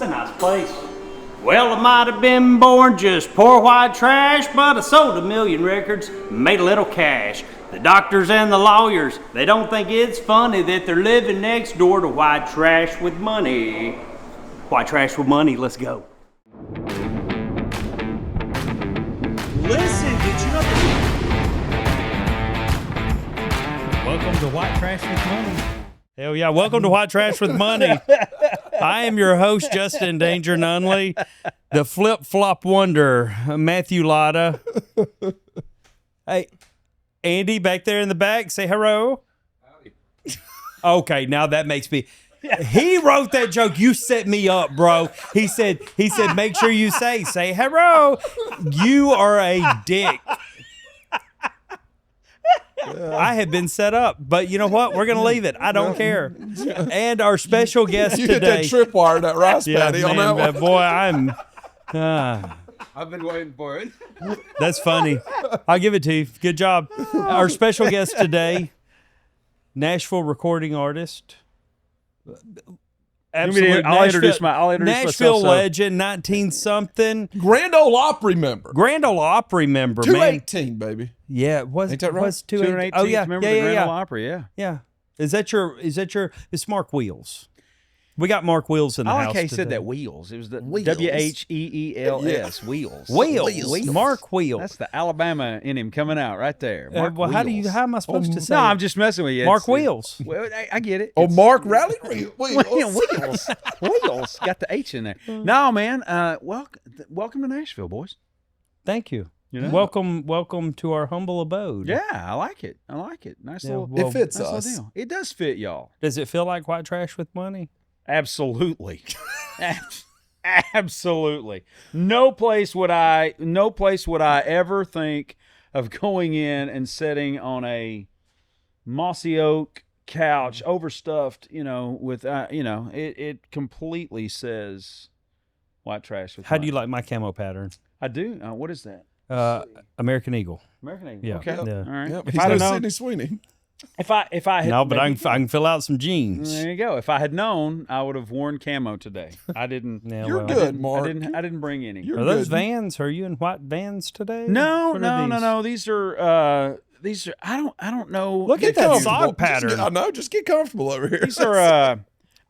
It's a nice place. Well, I might have been born just poor white trash, but I sold 1 million records, made a little cash. The doctors and the lawyers, they don't think it's funny that they're living next door to white trash with money. White trash with money, let's go. Listen, did you know? Welcome to White Trash with Money. Hell yeah, welcome to White Trash with Money. I am your host, Justin Danger Nunley, the flip-flop wonder, Matthew Lyda. Hey, Andy, back there in the back, say hello. Howdy. Okay, now that makes me... He wrote that joke. You set me up, bro. He said, make sure you say hello. You are a dick. I have been set up, but you know what? We're going to leave it. I don't care. And our special guest you today. hit that tripwire, that rice patty on that one. Boy, I'm... I've been waiting for it. That's funny. I'll give it to you. Good job. Our special guest today, Nashville recording artist. Absolute I'll introduce myself. Nashville legend, 19-something. Grand Ole Opry member. Grand Ole Opry member, 218, baby. Yeah, Ain't that right? Was 218? Oh yeah, member of the Grand Ole Opry, yeah. Yeah. Is that your? It's Mark Wheels. We got Mark Wheels in the I house like how he today. said that Wheels. It was the Wheels. Wheels. Wheels. Wheels. Mark Wheels. That's the Alabama in him coming out right there. Mark well, Wheels. how am I supposed to say? No, it? I'm just messing with you. Mark Wheels. Well, I get it. Oh, Mark Rally Wheels. Wheels. Wheels. Got the H in there. No, man. Welcome to Nashville, boys. Thank you. You know? Welcome to our humble abode. Yeah, I like it. Nice Yeah, little. well, It fits nice us. little deal. It does fit y'all. Does it feel like white trash with money? Absolutely. Absolutely. No place would I ever think of going in and sitting on a mossy oak couch, overstuffed, with it completely says white trash with How money. do you like my camo pattern? I do. What is that? American Eagle. American Eagle. Yeah. Okay. Yeah. All right. Yep. If He's I no had known, Sidney Sweeney. if I had No, but I maybe- can fill out some jeans. There you go. If I had known, I would have worn camo today. I didn't. Yeah, You're well. good, Mark. I didn't bring any. You're Are those good. Vans? Are you in white Vans today? No. What are these? These are I don't know. Look at Get that comfortable. sock pattern. I know. Just get comfortable over here. These are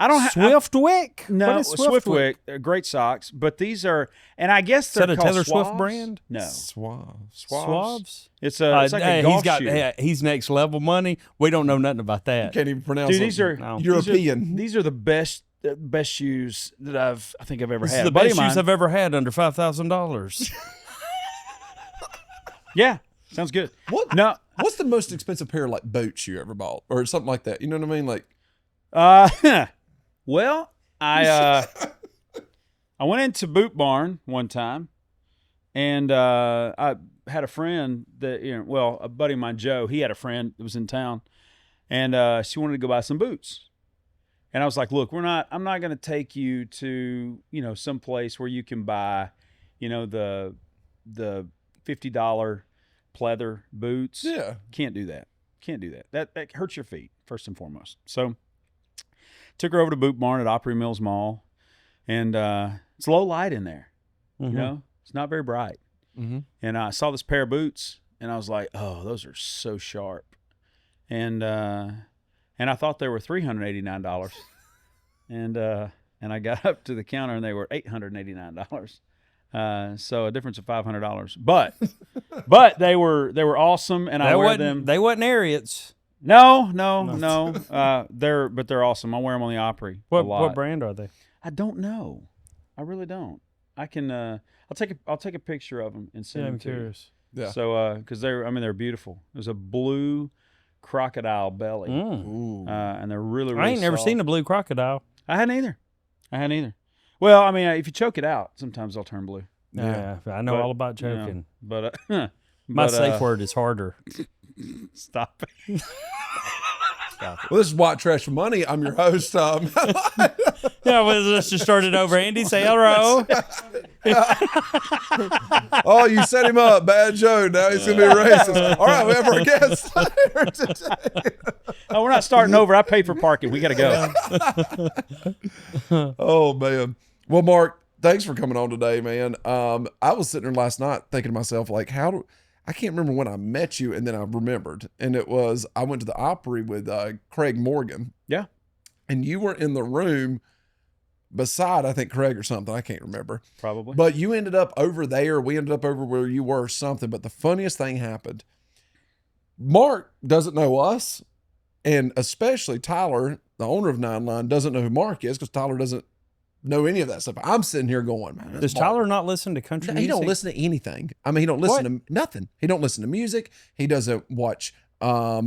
I don't have Swiftwick? no What is Swiftwick. They're great socks, but these are, and I guess Is they're that a called Taylor Swift Swabs? brand? No, Swabs? It's like a golf shoe. He's next level money. We don't know nothing about that. Can't even pronounce Dude, them. these are No. European. These are the best shoes that I think I've ever This had. is the A buddy best of shoes mine- I've ever had under $5,000. Yeah, sounds good. What? No, What's the most expensive pair of like boots you ever bought, or something like that? You know what I mean? Like, well, I went into Boot Barn one time, and I had a friend that a buddy of mine, Joe. He had a friend that was in town, and she wanted to go buy some boots, and I was like, "Look, I'm not going to take you to some place where you can buy, the $50 pleather boots. yeah. Can't do that. That hurts your feet first and foremost." So took her over to Boot Barn at Opry Mills Mall, and it's low light in there. Mhm. It's not very bright. Mm-hmm. And I saw this pair of boots, and I was like, "Oh, those are so sharp." And I thought they were $389, and I got up to the counter, and they were $889. So a difference of $500. But they were awesome, and I wear them. They wasn't Ariats. No. They're awesome. I wear them on the Opry a lot. What brand are they? I don't know. I really don't. I can. I'll take a picture of them and send Yeah, them I'm to you. curious. Yeah. So because they're beautiful. There's a blue crocodile belly, Ooh. and they're really really. I ain't never soft. seen a blue crocodile. I hadn't either. Well, I mean, if you choke it out, sometimes they'll turn blue. Yeah, I know But, all about you know, choking. But My safe word is harder. Stop it. Well, this is White Trash for Money. I'm your host. Yeah, well, let's just start it over. Andy, say hello. Oh, you set him up. Bad joke. Now he's going to be racist. All right, we have our guest here today. Oh, we're not starting over. I paid for parking. We got to go. Oh, man. Well, Mark, thanks for coming on today, man. I was sitting there last night thinking to myself, like, I can't remember when I met you, and then I remembered. And it was, I went to the Opry with Craig Morgan. Yeah. And you were in the room beside, I think, Craig or something. I can't remember. Probably. But you ended up over there. We ended up over where you were or something. But the funniest thing happened. Mark doesn't know us. And especially Tyler, the owner of Nine Line, doesn't know who Mark is because Tyler doesn't know any of that stuff. I'm sitting here going, man. Does Tyler not listen to country music? He don't listen to anything. I mean, he don't listen to nothing. He don't listen to music. He doesn't watch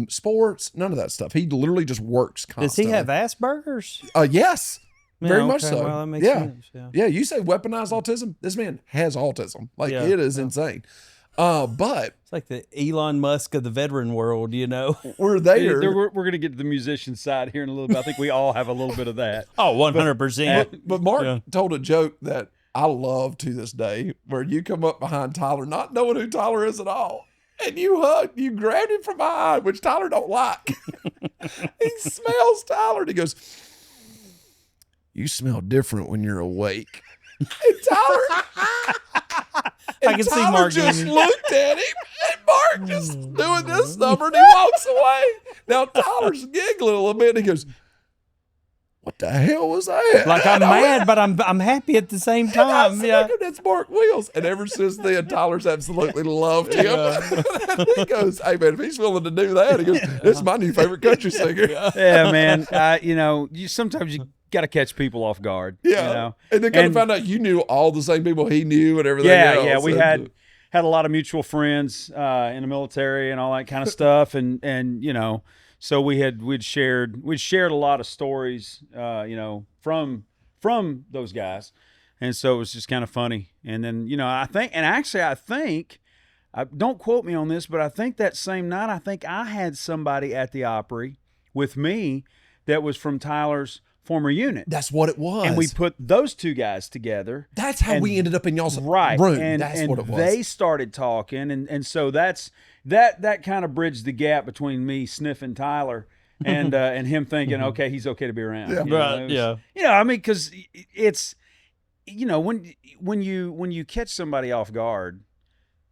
sports, none of that stuff. He literally just works constantly. Does he have Asperger's? Yes. Very much so. Well, that makes sense. Yeah, you say weaponized autism. This man has autism. Like, it is insane. But it's like the Elon Musk of the veteran world, you know. We're there. We're going to get to the musician side here in a little bit. I think we all have a little bit of that. Oh, 100%. But Mark told a joke that I love to this day, where you come up behind Tyler, not knowing who Tyler is at all, and you grabbed him from behind, which Tyler don't like. He smells Tyler, and he goes, "You smell different when you're awake." And Tyler, I can see Mark just looked at him, and Mark just doing this number, and he walks away. Now Tyler's giggling a little bit, and he goes, "What the hell was that?" Like, I'm mad, but I'm happy at the same time. Yeah, that's Mark Wheels. And ever since then, Tyler's absolutely loved him. He goes, "Hey man, if he's willing to do that," he goes, "This is my new favorite country singer." Yeah, man. Sometimes you got to catch people off guard. Yeah, you know? And then kind of found out you knew all the same people he knew and everything. Yeah. We had a lot of mutual friends in the military and all that kind of stuff, and so we'd shared a lot of stories, from those guys, and so it was just kind of funny. And then I think, don't quote me on this, but I think that same night I had somebody at the Opry with me that was from Tyler's former unit. That's what it was. And we put those two guys together. That's how we ended up in y'all's room. And that's what it was. They started talking, and so that kind of bridged the gap between me sniffing Tyler and him thinking, okay, he's okay to be around. Yeah. Right. Because it's when you catch somebody off guard,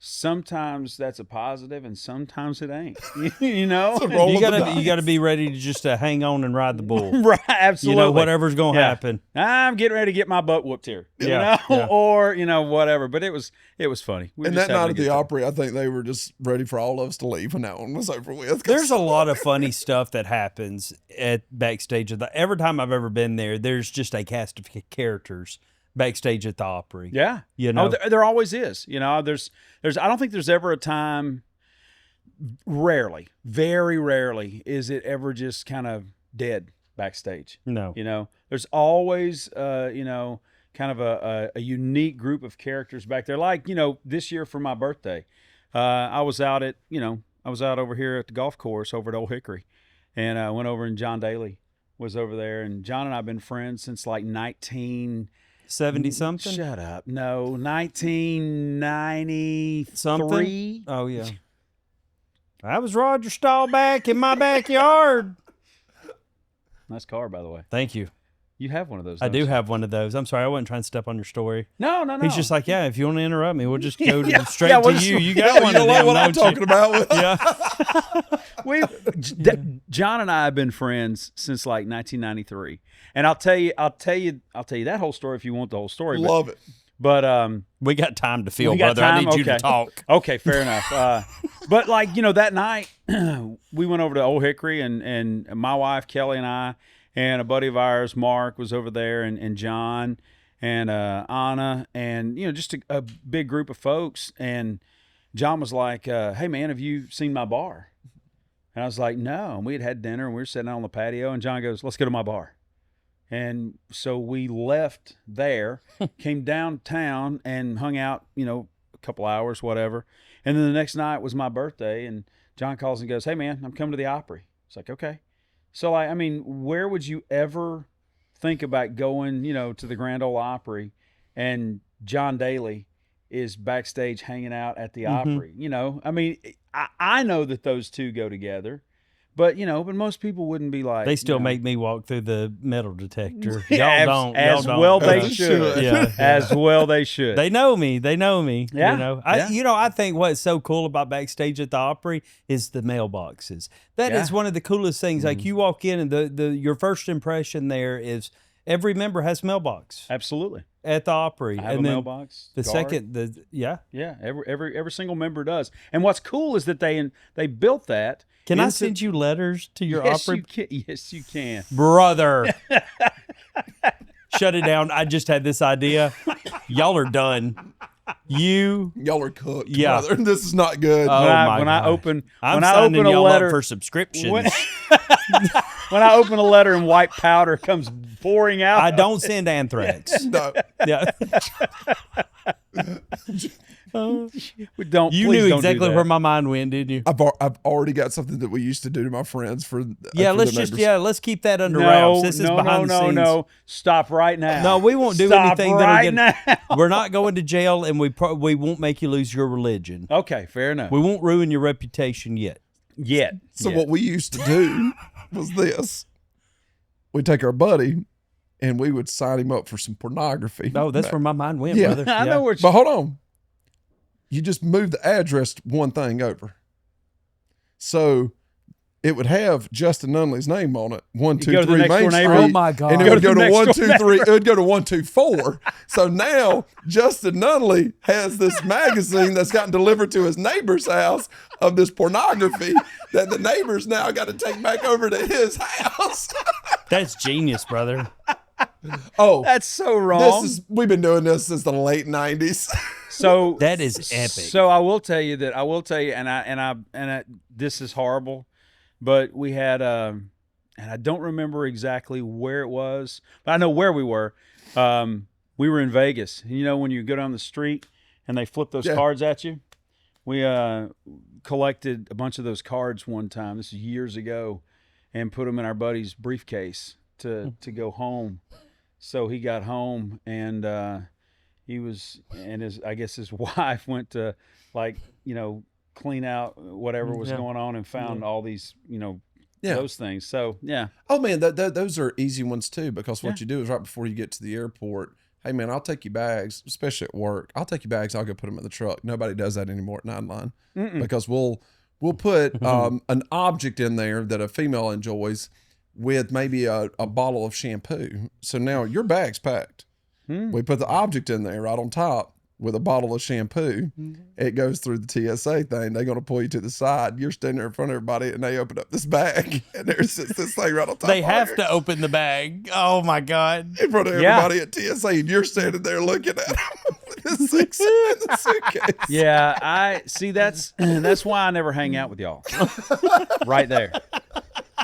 sometimes that's a positive and sometimes it ain't. You gotta be ready to just hang on and ride the bull. Right, absolutely. Whatever's gonna happen. I'm getting ready to get my butt whooped here. Or whatever. But it was funny. And that night at the Opry, I think they were just ready for all of us to leave when that one was over with. There's a lot of funny stuff that happens at backstage. Every time I've ever been there's just a cast of characters backstage at the Opry. Yeah. There always is. I don't think there's ever a time, rarely, very rarely, is it ever just kind of dead backstage. No. There's always, kind of a unique group of characters back there. Like, this year for my birthday, I was out over here at the golf course over at Old Hickory, and I went over and John Daly was over there, and John and I have been friends since like 70 something? Shut up. No, 1993. Something? Oh, yeah. I was Roger Staubach in my backyard. Nice car, by the way. Thank you. You have one of those. I do have one of those. I'm sorry, I wasn't trying to step on your story. No. He's just like, if you want to interrupt me, we'll just go straight to you. You got one you of know them, what I'm talking about. Yeah. John and I have been friends since like 1993, and I'll tell you that whole story if you want the whole story. Love it. But we got time to fill, brother. I need you to talk. Okay, fair enough. But like that night, we went over to Old Hickory, and my wife Kelly and I and a buddy of ours, Mark, was over there, and John and Anna, and just a big group of folks. And John was like, "Hey man, have you seen my bar?" And I was like, "No." And we had dinner, and we were sitting out on the patio, and John goes, "Let's go to my bar." And so we left there, came downtown and hung out, a couple hours, whatever. And then the next night was my birthday, and John calls and goes, "Hey man, I'm coming to the Opry." It's like, okay. So where would you ever think about going, to the Grand Ole Opry and John Daly is backstage hanging out at the Opry? I know that those two go together, But but most people wouldn't be like. They still you know, make me walk through the metal detector. Yeah, Y'all don't. as Y'all well don't. they should. Yeah. As well they should. They know me. They know me. Yeah, You know. yeah. I think what's so cool about backstage at the Opry is the mailboxes. That is Yeah. one of the coolest things. Like you walk in and your first impression there is every member has mailbox Absolutely. at the Opry. I have and a then mailbox. The guard. second, yeah. Yeah, every single member does. And what's cool is that they built that. Can I into- send you letters to your Yes, Opry? you can. Yes, you can. Brother. Shut it down. I just had this idea. Y'all are done. Y'all are cooked. Yeah. Brother. This is not good. Oh, my when I gosh. open I'm when I signing open a y'all letter up for subscriptions. when, when I open a letter and white powder comes pouring out. I don't send anthrax. No. Yeah. Don't. You please knew don't exactly do where that. my mind went, didn't you? I've already got something that we used to do to my friends for Yeah, for let's the just neighbors. let's keep that under No, wraps. This is no, behind the scenes. no. Stop right now. No, we won't do Stop anything right that'll get. now. We're not going to jail, and we won't make you lose your religion. Okay, fair enough. We won't ruin your reputation yet. Yet. So Yet. what we used to do was this. We'd take our buddy and we would sign him up for some pornography. No, that's where my mind went, Yeah. brother. I know where. But hold on. You just move the address one thing over. So it would have Justin Nunley's name on it. go to the 123 next Main door Street. neighbor. Oh my God. And it Go would to go the to next door 123. It would go to 124. So now Justin Nunley has this magazine that's gotten delivered to his neighbor's house of this pornography that the neighbors now got to take back over to his house. That's genius, brother. Oh, That's so wrong. we've been doing this since the late 90s. So That is epic. So I will tell you, and this is horrible, but we had and I don't remember exactly where it was, but I know where we were. We were in Vegas. You know, when you go down the street and they flip those Yeah. cards at you, we collected a bunch of those cards one time. This is years ago, and put them in our buddy's briefcase to go home. So he got home and I guess his wife went to clean out whatever was Yeah. going on and found all these, Yeah. those things. So yeah. Oh man, those are easy ones too, because what Yeah. you do is right before you get to the airport, hey man, I'll take your bags, especially at work. I'll take your bags. I'll go put them in the truck. Nobody does that anymore at Nine Line because we'll put an object in there that a female enjoys with maybe a bottle of shampoo. So now your bag's packed. We put the object in there right on top with a bottle of shampoo. It goes through the TSA thing. They're going to pull you to the side. You're standing there in front of everybody, and they open up this bag, and there's this thing right on top. They of have it. to open the bag. Oh my God. In front of Yeah. everybody at TSA, and you're standing there looking at them with the suitcase. Yeah, I see. That's why I never hang out with y'all. Right there.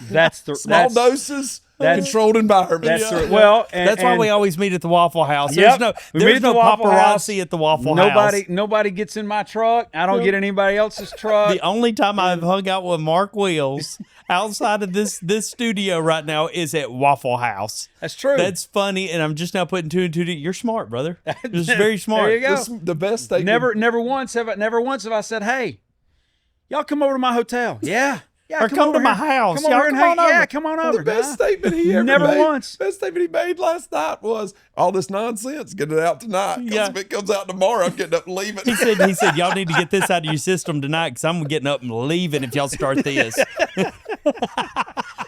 That's the Small that's, doses, that's- controlled environment. That's Yeah. the, well. And, That's why and we always meet at the Waffle House. Yep. We meet There's at no the Waffle House. paparazzi at the Waffle House. Nobody gets in my truck. I don't get in anybody else's truck. The only time I've hung out with Mark Wheels outside of this studio right now is at Waffle House. That's true. That's funny, and I'm just now putting two and two together. You're smart, brother. Just very smart. There you go. The best they Never once have I said, "Hey, y'all come over to my hotel." Yeah. Or come to over my here. house. Come over Y'all here and come hang. on Yeah, over. come on The over. best guy. statement he ever Never made. once. Best statement he made last night was, "All this nonsense, get it out tonight. 'Cause Yeah. if it comes out tomorrow, I'm getting up and leaving." He said, y'all need to get this out of your system tonight because I'm getting up and leaving if y'all start this.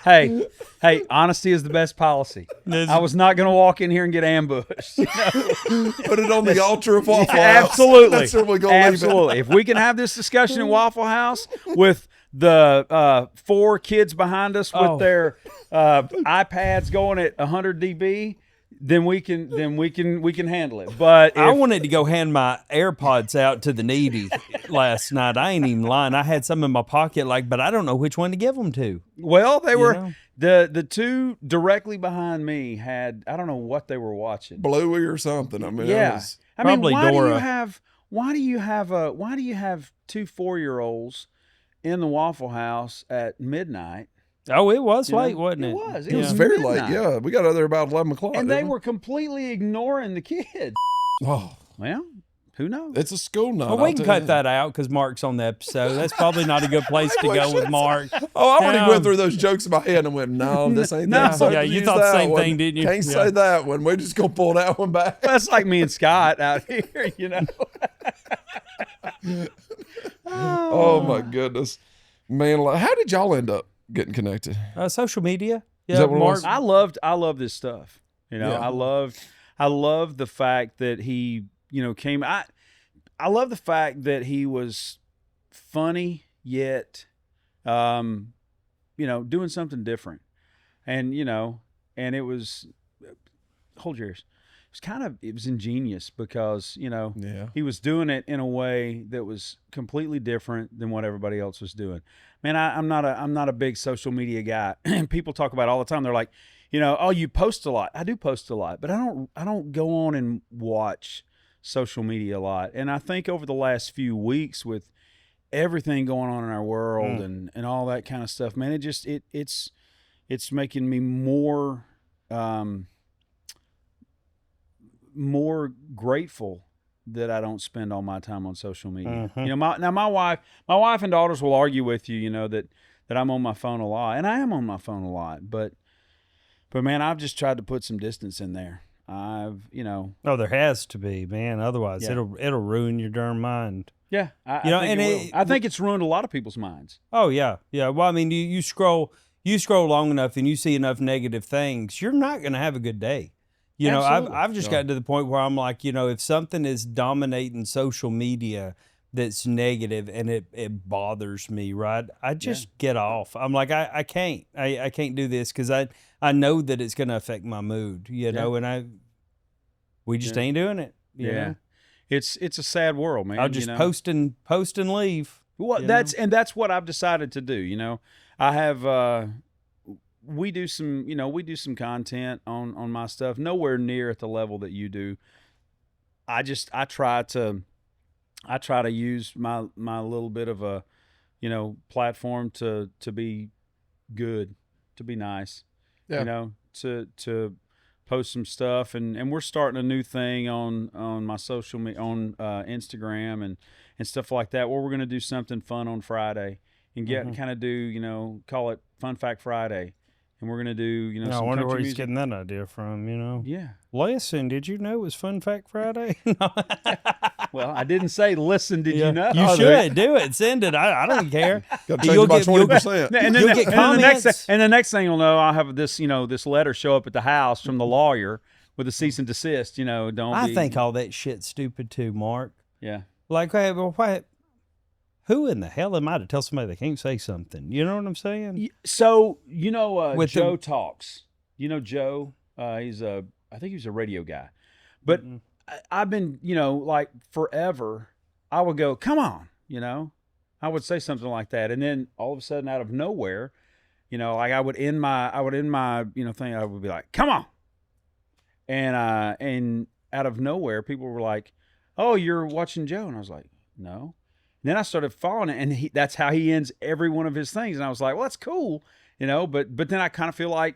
Hey, honesty is the best policy. I was not going to walk in here and get ambushed. Put it on the altar of Waffle House. Absolutely. That's where we're going to leave it. Absolutely. If we can have this discussion in Waffle House with the 4 kids behind us with their iPads going at 100 dB, then we can handle it. But I if, wanted to go hand my AirPods out to the needy last night. I ain't even lying. I had some in my pocket, but I don't know which one to give them to. well, they were know? the 2 directly behind me had, I don't know what they were watching. Bluey or something. I mean, it Yeah. was- I mean, Probably why Dora. do you have 2 4-year-olds in the Waffle House at midnight? Oh, it was You know? late, wasn't it? It was. it was Yeah. very midnight. late. Yeah, we got out there about 11 o'clock. And they didn't we? were completely ignoring the kids. Oh, Well, Who knows? It's a school night. Well, we can cut that out because Mark's on the episode. That's probably not a good place to go with Mark. Oh, I already went through those jokes in my head and went, no, this ain't No. that. So Yeah, use you thought the that same one. thing, didn't you? Can't say that one. We're just going to pull that one back. That's like me and Scott out here, you know. Oh, my goodness. Man, how did y'all end up getting connected? Social media. Yeah, that what it Mark. was? I love this stuff. You know, Yeah. I love the fact that he, you know, came. I love the fact that he was funny yet, you know, doing something different, and you know, and it was, hold yours. It was ingenious because, you know, he was doing it in a way that was completely different than what everybody else was doing. Man, I'm not a big social media guy. People talk about it all the time. They're like, you know, oh, you post a lot. I do post a lot, but I don't go on and watch social media a lot. And I think over the last few weeks with everything going on in our world and all that kind of stuff, man, it's making me more grateful that I don't spend all my time on social media. You know, my wife and daughters will argue with you, you know, that I'm on my phone a lot, and I am on my phone a lot, but man, I've just tried to put some distance in there. You know. Oh, there has to be, man. Otherwise, it'll ruin your darn mind. Yeah, I think it's ruined a lot of people's minds. Oh yeah. Well, I mean, you scroll long enough and you see enough negative things, you're not going to have a good day. You know, I've just gotten to the point where I'm like, you know, if something is dominating social media that's negative and it bothers me, right? I just get off. I'm like, I can't do this because I know that it's going to affect my mood, you know, and we just ain't doing it. You know? It's a sad world, man. I'll just post and leave. Well, that's what I've decided to do. You know, I have, we do some content on my stuff, nowhere near at the level that you do. I try to use my little bit of a, you know, platform to be good, to be nice, you know, to post some stuff, and we're starting a new thing on my social media, on Instagram and stuff like that, where we're going to do something fun on Friday and kind of do, you know, call it Fun Fact Friday. And we're going to do, you know, I some wonder country where he's music. getting that idea from, you know? Yeah. Listen, did you know it was Fun Fact Friday? Well, I didn't say listen, did you know? You should do it. Send it. I don't care. Got to change it by 20%. And You'll get comments. the next thing you'll know, I'll have this, you know, this letter show up at the house from the lawyer with a cease and desist, you know, I think all that shit's stupid too, Mark. Yeah. Like, hey, well, who in the hell am I to tell somebody they can't say something? You know what I'm saying? So, you know, With Joe talks. You know Joe? I think he's a radio guy. But I've been, you know, like forever, I would go, come on, you know? I would say something like that. And then all of a sudden out of nowhere, you know, like I would end my, you know, thing, I would be like, come on. And out of nowhere, people were like, oh, you're watching Joe. And I was like, no. And then I started following it, and that's how he ends every one of his things. And I was like, well, that's cool, you know, but then I kind of feel like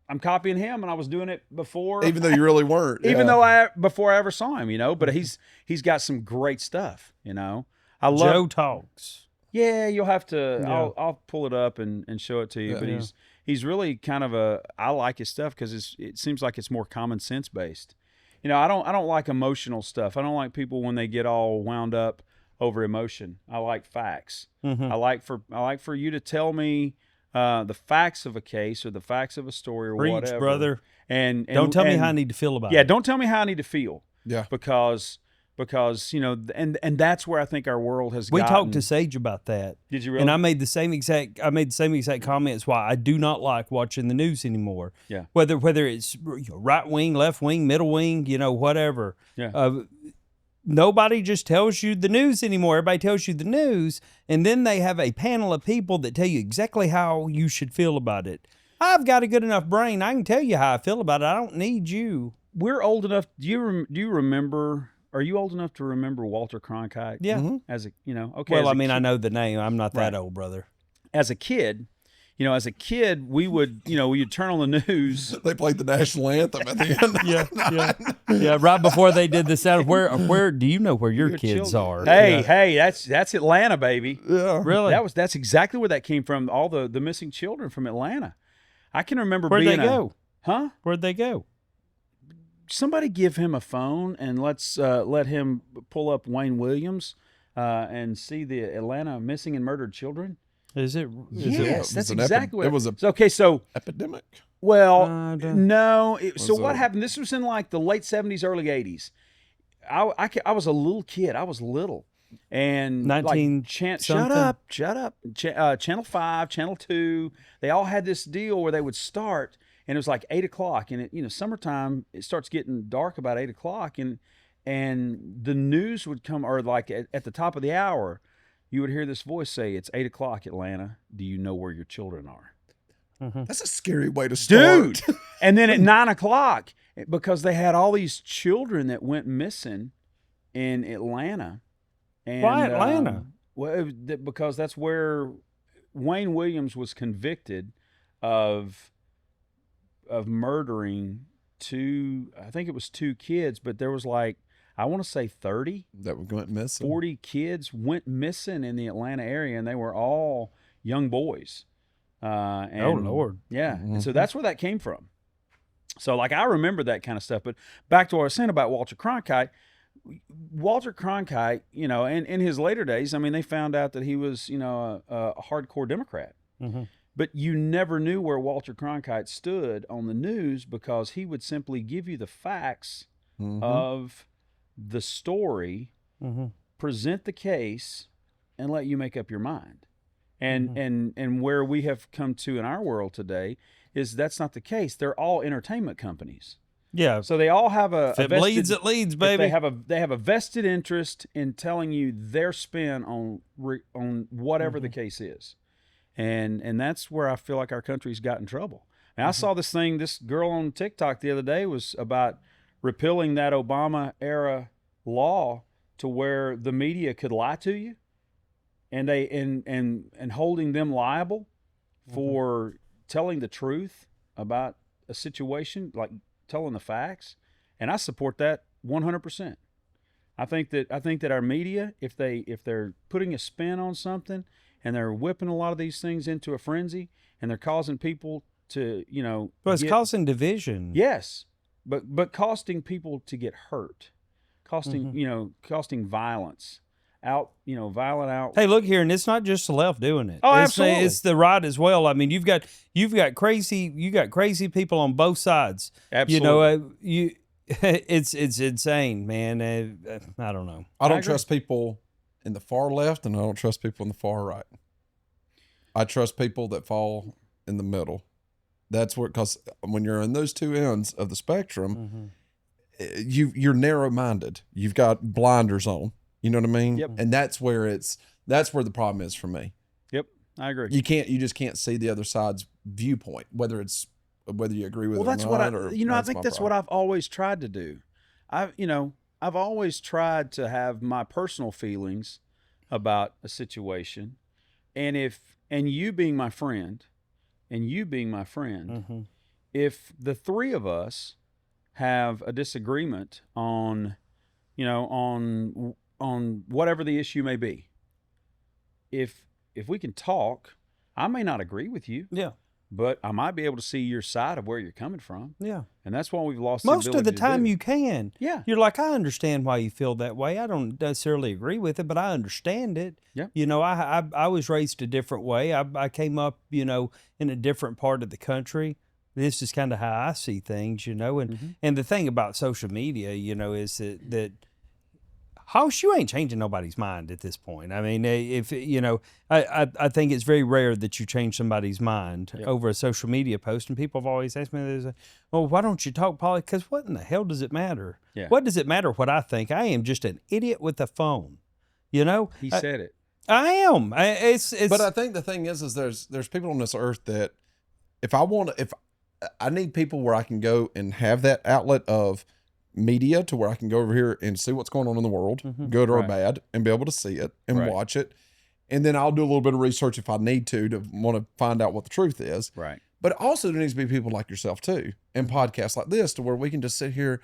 I'm copying him, and I was doing it before. Even though you really weren't. Even though before I ever saw him, you know, but he's got some great stuff, you know. I love Joe talks. Yeah, you'll have to, I'll pull it up and show it to you, but he's really kind of I like his stuff because it seems like it's more common sense based. You know, I don't like emotional stuff. I don't like people when they get all wound up over emotion. I like facts. I like for you to tell me the facts of a case or the facts of a story or Preach, whatever, brother. And don't tell me how I need to feel about it. Yeah, don't tell me how I need to feel. Yeah, because you know, and that's where I think our world has. We talked to Sage about that. Did you really? And I made the same exact comments why I do not like watching the news anymore. Yeah. Whether it's right wing, left wing, middle wing, you know, whatever. Yeah. Nobody just tells you the news anymore. Everybody tells you the news, and then they have a panel of people that tell you exactly how you should feel about it. I've got a good enough brain. I can tell you how I feel about it. I don't need you. We're old enough. Do you remember? Are you old enough to remember Walter Cronkite? Yeah. As a, you know, okay. Well, I mean, I know the name. I'm not that old, brother. As a kid, as a kid, we would turn on the news. They played the national anthem at the end. Yeah. Right before they did the sound, where do you know where your kids are? Hey, that's Atlanta, baby. Yeah. Really? That's exactly where that came from. All the missing children from Atlanta. I can remember Where'd being they go? Huh? Where'd they go? Somebody give him a phone and let's let him pull up Wayne Williams and see the Atlanta missing and murdered children. Is it? Yes, that's an exactly what it was a okay. So epidemic. well, don't- no. So Was what it- happened? This was in like the late 70s, early 80s. I was a little kid. I was little. And 19 shut something? up. Channel 5, Channel 2, they all had this deal where they would start, and it was like 8 o'clock. And summertime, it starts getting dark about 8 o'clock, and the news would come, or like at the top of the hour, you would hear this voice say, "It's 8 o'clock, Atlanta. Do you know where your children are?" That's a scary way to start. Dude. And then at 9 o'clock, because they had all these children that went missing in Atlanta. And, Why Atlanta? Because that's where Wayne Williams was convicted of murdering I think it was 2 kids, but there was like, I want to say 30, That went missing. 40 kids went missing in the Atlanta area, and they were all young boys. Oh, Lord. Yeah. And so that's where that came from. So like, I remember that kind of stuff. But back to what I was saying about Walter Cronkite, and in his later days, I mean, they found out that he was, a hardcore Democrat. Mm-hmm. But you never knew where Walter Cronkite stood on the news, because he would simply give you the facts of the story, present the case, and let you make up your mind. And where we have come to in our world today is that's not the case. They're all entertainment companies. Yeah. So they all have If it leads, it leads, baby. They have a vested interest in telling you their spin on whatever the case is, and that's where I feel like our country's got in trouble. And I saw this girl on TikTok the other day was about repealing that Obama era law to where the media could lie to you, and and holding them liable for telling the truth about a situation, like telling the facts. And I support that 100%. I think that our media, if they're putting a spin on something and they're whipping a lot of these things into a frenzy and they're causing people to, But it's causing division. Yes, but costing people to get hurt, costing violence out, violent out. Hey, look here, and it's not just the left doing it. Oh, it's absolutely. It's the right as well. I mean, you've got crazy people on both sides. Absolutely. It's insane, man. I don't know. I don't trust people in the far left, and I don't trust people in the far right. I trust people that fall in the middle. That's where, because when you're in those two ends of the spectrum, you're narrow-minded. You've got blinders on. You know what I mean? Yep. And that's where the problem is for me. Yep, I agree. You just can't see the other side's viewpoint, whether you agree with it That's or what not. I think that's what I've always tried to do. I've always tried to have my personal feelings about a situation, and you being my friend, if the three of us have a disagreement on whatever the issue may be, if we can talk, I may not agree with you. Yeah. But I might be able to see your side of where you're coming from. Yeah. And that's why we've lost Most of the ability to time do. you can. Yeah. You're like, I understand why you feel that way. I don't necessarily agree with it, but I understand it. Yeah. I was raised a different way. I came up, in a different part of the country. This is kind of how I see things, and the thing about social media, is that House, you ain't changing nobody's mind at this point. I mean, if I think it's very rare that you change somebody's mind over a social media post. And people have always asked me, "Well, why don't you talk politics?" Because what in the hell does it matter? Yeah. What does it matter what I think? I am just an idiot with a phone. He said it. I am. It's. But I think the thing is there's people on this earth that if I need people where I can go and have that outlet of media to where I can go over here and see what's going on in the world, good or bad, and be able to see it and watch it. and then I'll do a little bit of research if I need to want to find out what the truth is. Right. But also there needs to be people like yourself too, and podcasts like this to where we can just sit here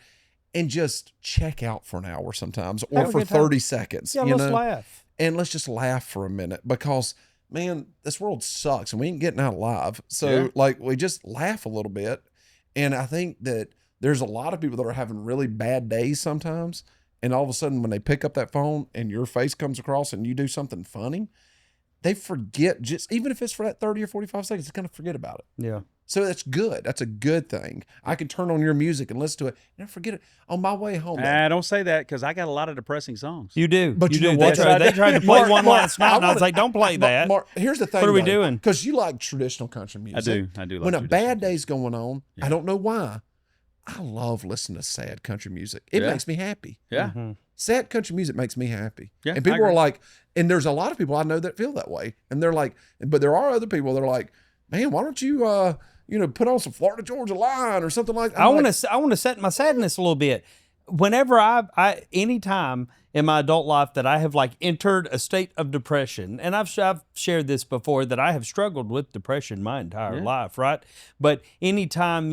and just check out for an hour sometimes, or Have a for good time. 30 seconds. Yeah, you let's know? laugh. And let's just laugh for a minute, because man, this world sucks and we ain't getting out alive. So Yeah. like, we just laugh a little bit. And I think that there's a lot of people that are having really bad days sometimes. And all of a sudden when they pick up that phone and your face comes across and you do something funny, they forget, just even if it's for that 30 or 45 seconds, they're going to forget about it. Yeah. So that's good. That's a good thing. I can turn on your music and listen to it and I forget it on my way home. Don't say that, because I got a lot of depressing songs. You do. But you know do. what? They tried to play Mark, one Mark, last night, and I was like, don't play that. Mark, here's the thing. What are we doing? Because you like traditional country music. I do. Like When a traditional bad music. day's going on, I don't know why, I love listening to sad country music. It Yeah. makes me happy. Yeah. Mm-hmm. Sad country music makes me happy. Yeah, And I people are agree. like, and there's a lot of people I know that feel that way. And they're like, but there are other people that are like, man, why don't you, put on some Florida Georgia Line or something like that. I want to set my sadness a little bit. Whenever anytime in my adult life that I have like entered a state of depression, and I've shared this before, that I have struggled with depression my entire life, right? But anytime,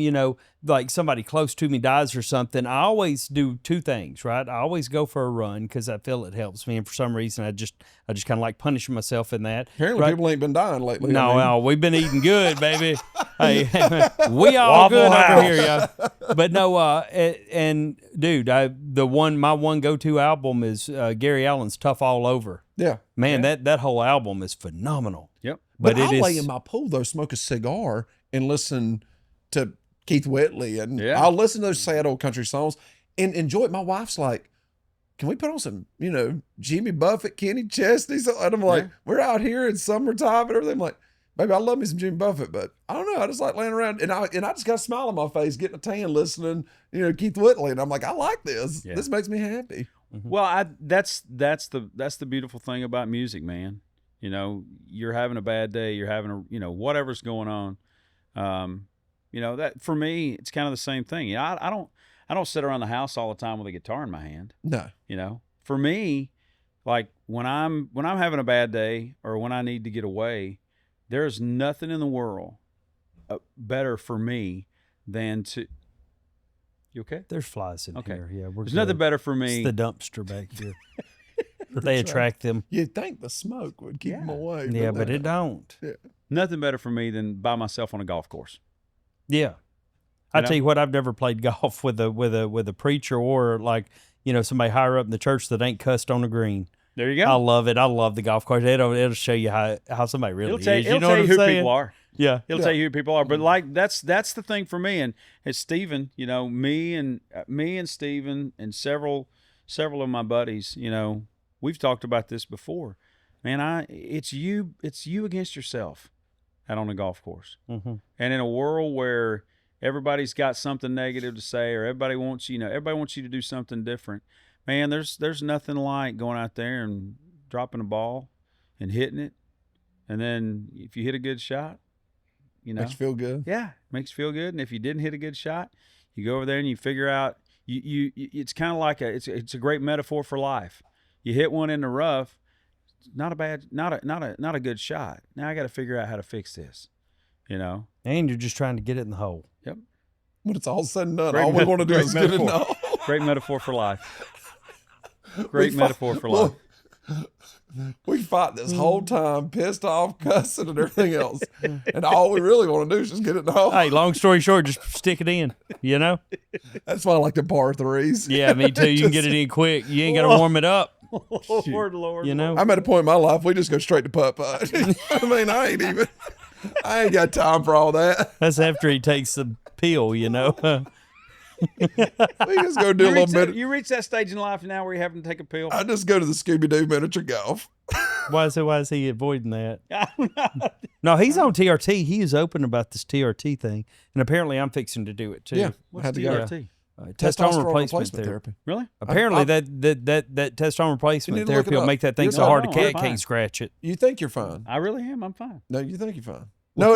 like somebody close to me dies or something, I always do two things, right? I always go for a run because I feel it helps me, and for some reason I just kind of like punishing myself in that. Apparently right? people ain't been dying lately. No, we've been eating good, baby. Hey, we all good over here, yeah. But no, and dude, my one go-to album is Gary Allen's "Tough All Over." Yeah. Man, that whole album is phenomenal. Yep. But it I'll is lay in my pool though, smoke a cigar and listen to Keith Whitley, and Yeah. I'll listen to those sad old country songs and enjoy it. My wife's like, can we put on some, Jimmy Buffett, Kenny Chesney? And I'm like, we're out here in summertime and everything. I'm like, baby, I love me some Jimmy Buffett, but I don't know. I just like laying around and I just got a smile on my face, getting a tan, listening, Keith Whitley. And I'm like, I like this. Yeah. This makes me happy. Well, that's the beautiful thing about music, man. You're having a bad day, you're having whatever's going on. That for me, it's kind of the same thing. I don't sit around the house all the time with a guitar in my hand. No. For me, like when I'm having a bad day or when I need to get away, there's nothing in the world better for me than to. You okay? There's flies in Okay. here. Yeah, we're There's nothing better for me. It's the dumpster back here. They attract them. You'd think the smoke would keep them away. Yeah, but it don't. Nothing better for me than by myself on a golf course. Yeah. I tell you what, I've never played golf with a preacher or like, somebody higher up in the church that ain't cussed on the green. There you go. I love it. I love the golf course. It'll show you how somebody really is. It'll You know tell what you I'm who saying? people are. Yeah. It'll tell you who people are. But like that's the thing for me. And it's Steven, me and Steven and several of my buddies, we've talked about this before. Man, it's you against yourself out on a golf course. Mm-hmm. And in a world where everybody's got something negative to say, or everybody wants you to do something different. Man, there's nothing like going out there and dropping a ball and hitting it. And then if you hit a good shot, Makes you feel good. yeah, makes you feel good. And if you didn't hit a good shot, you go over there and you figure out it's kind of like it's a great metaphor for life. You hit one in the rough, not a good shot. Now I got to figure out how to fix this. And you're just trying to get it in the hole. Yep. When it's all said and done, Great all we want to do great is get it in the metaphor. hole. Great metaphor for life. Great metaphor for life. We fight this whole time, pissed off, cussing, and everything else. And all we really want to do is just get it in the hole. Hey, long story short, just stick it in, That's why I like the par threes. Yeah, me too. You can get it in quick. You ain't got to warm it up. Lord. I'm at a point in my life, we just go straight to putt-putt. I mean, I ain't got time for all that. That's after he takes the pill, We just go do a little bit. You reach that stage in life now where you're having to take a pill. I just go to the Scooby-Doo miniature golf. Why is he avoiding that? No, he's on TRT. He is open about this TRT thing, and apparently I'm fixing to do it too. Yeah. What's had to go. TRT? Testosterone replacement therapy. Really? Apparently that testosterone You replacement need to look therapy it will up. make that thing You're so hard a fine. cat I'm fine. can't scratch it. You think you're fine. I really am. I'm fine. No, you think you're fine. No.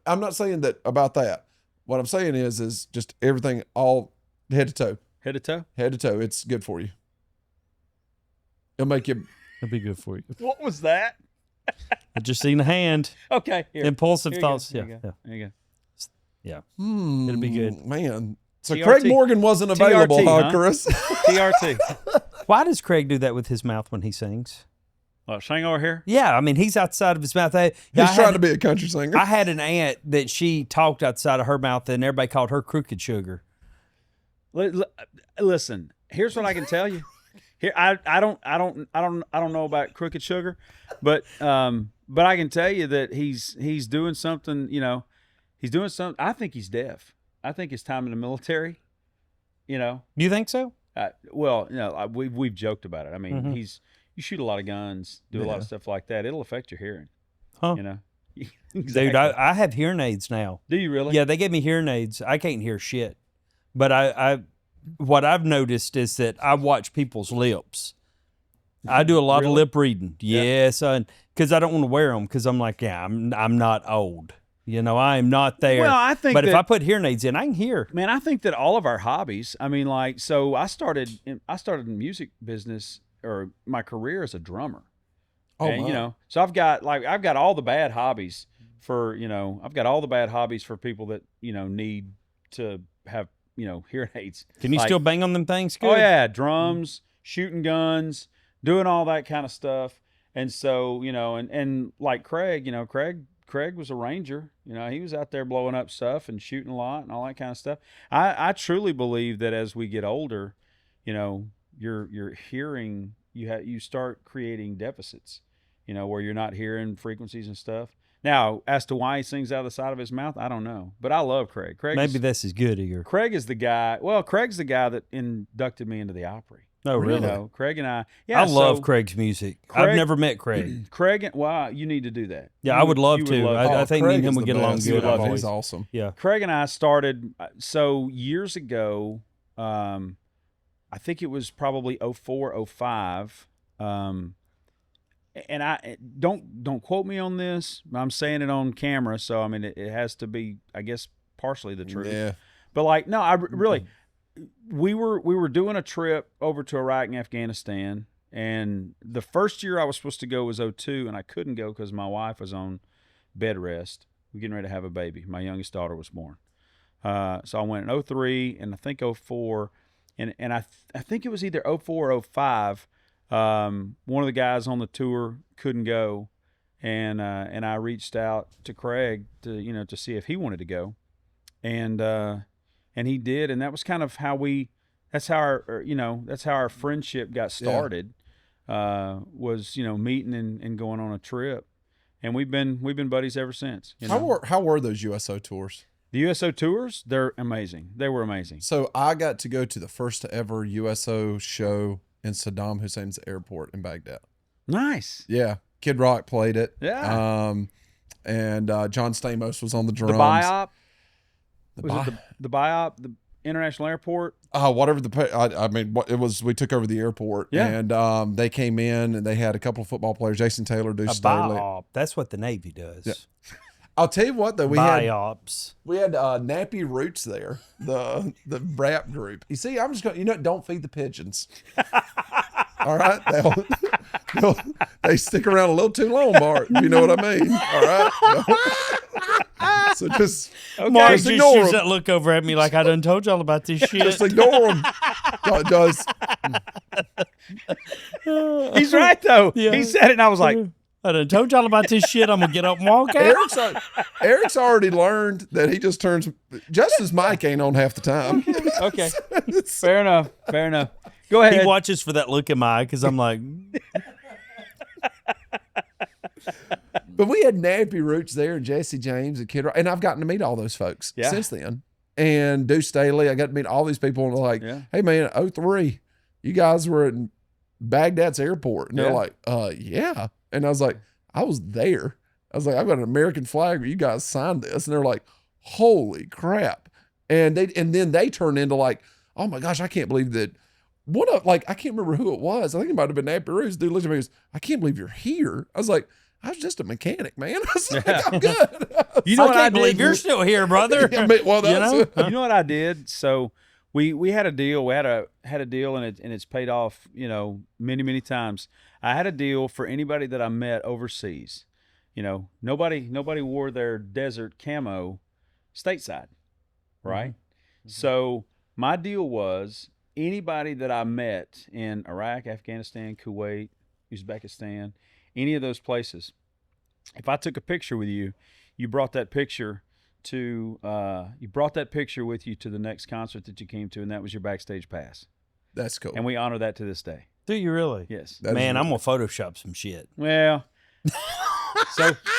I'm not saying that about that. What I'm saying is just everything all head to toe. Head to toe? Head to toe. It's good for you. It'll make you. It'll be good for you. What was that? I just seen the hand. Okay. Here. Impulsive Here you go. thoughts. Here Yeah. you go. There you go. Yeah. It'll be good. Man. So TRT. Craig Morgan wasn't available, TRT, huh, huh? Chris? TRT. Why does Craig do that with his mouth when he sings? Sing over here. Yeah, I mean, he's outside of his mouth. He's trying to be a country singer. I had an aunt that she talked outside of her mouth, and everybody called her Crooked Sugar. Listen, here's what I can tell you. Here, I don't know about Crooked Sugar, but I can tell you that he's doing something. You know, he's doing something. I think he's deaf. I think his time in the military. You know. You think so? Well, you know, we've joked about it. I mean, you shoot a lot of guns, do a lot of stuff like that. It'll affect your hearing. Huh. You know. Exactly. Dude, I have hearing aids now. Do you really? Yeah, they gave me hearing aids. I can't hear shit. But I what I've noticed is that I watch people's lips. I do a lot of lip reading. Yes, because I don't want to wear them because I'm like, yeah, I'm not old. You know, I am not there. Well, I think but if that- I put hearing aids in, I can hear. Man, I think that all of our hobbies. I mean, like, so I started in the music business, or my career as a drummer. Oh, and, my. you know, so I've got all the bad hobbies for, you know, I've got all the bad hobbies for people that, you know, need to have, you know, hearing aids. Can you Like, still bang on them things? Good? Oh yeah, drums, shooting guns, doing all that kind of stuff. And so, you know, and like Craig, you know, Craig was a ranger. You know, he was out there blowing up stuff and shooting a lot and all that kind of stuff. I truly believe that as we get older, you know, your hearing, you start creating deficits, you know, where you're not hearing frequencies and stuff. Now, as to why he sings out of the side of his mouth, I don't know. But I love Craig. Maybe this is good here. Craig is the guy. Well, Craig's the guy that inducted me into the Opry. Oh, really? You know, Craig and I. Yeah, I love so Craig's music. I've Craig- never met Craig. Craig, wow, you need to do that. Yeah, You I would love you to. love I think me and him Craig would is get the along best. good. I've I've He's always, awesome. yeah. Craig and I started so years ago. I think it was probably 04, 05. And I don't quote me on this. I'm saying it on camera, so I mean it has to be, I guess, partially the truth. Yeah. But like, no, I really, we were doing a trip over to Iraq and Afghanistan, and the first year I was supposed to go was 02, and I couldn't go because my wife was on bed rest. We're getting ready to have a baby. My youngest daughter was born. So I went in 03 and I think 04, and I think it was either 04 or 05. One of the guys on the tour couldn't go, and I reached out to Craig to see if he wanted to go, and he did, and that was kind of how that's how our friendship got started. Was meeting and going on a trip, and we've been buddies ever since. You know? How were those USO tours? The USO tours, they're amazing. They were amazing. So I got to go to the first ever USO show in Saddam Hussein's airport in Baghdad. Nice. Yeah. Kid Rock played it. Yeah. And John Stamos was on the drums. The BIOP. The Was it the BIOP, the International Airport? Whatever I mean, what it was, we took over the airport. Yeah. And they came in and they had a couple of football players, Jason Taylor, Deuce A Staley. biop. That's what the Navy does. Yeah. I'll tell you what, though, we Biops. had Nappy Roots there, the rap group. You see, I'm just going, don't feed the pigeons. All right? They stick around a little too long, Bart. You know what I mean? All right? So just, Mark just just ignore shoots them. that look over at me like I done told y'all about this shit. Just ignore them. Does. He's right, though. Yeah. He said it, and I was like, I done told y'all about this shit. I'm going to get up and walk out. Eric's already learned that he just turns, Justin's mic ain't on half the time. okay. Fair enough. Go ahead. He watches for that look in my eye because I'm like, But we had Nappy Roots there, and Jesse James and Kid Rock, and I've gotten to meet all those folks since then. And Deuce Staley, I got to meet all these people, and they're like, hey man, 03, you guys were at Baghdad's airport. And they're like, yeah. And I was like, I was there. I was like, I've got an American flag where you guys signed this. And they're like, holy crap. And then they turned into like, oh my gosh, I can't believe that. I can't remember who it was. I think it might have been Nappy Roots. Dude looked at me and goes, I can't believe you're here. I was like, I was just a mechanic, man. I was like, I'm good. You know I what can't I believe did? you're still here, brother. I mean, well, that's You know what I did? So we had a deal. We had a deal, and it's paid off. Many times. I had a deal for anybody that I met overseas. Nobody wore their desert camo stateside, right? Mm-hmm. So my deal was anybody that I met in Iraq, Afghanistan, Kuwait, Uzbekistan, any of those places, if I took a picture with you, you brought that picture with you to the next concert that you came to, and that was your backstage pass. That's cool. And we honor that to this day. Do you really? Yes. Man, I'm gonna Photoshop some shit. Well,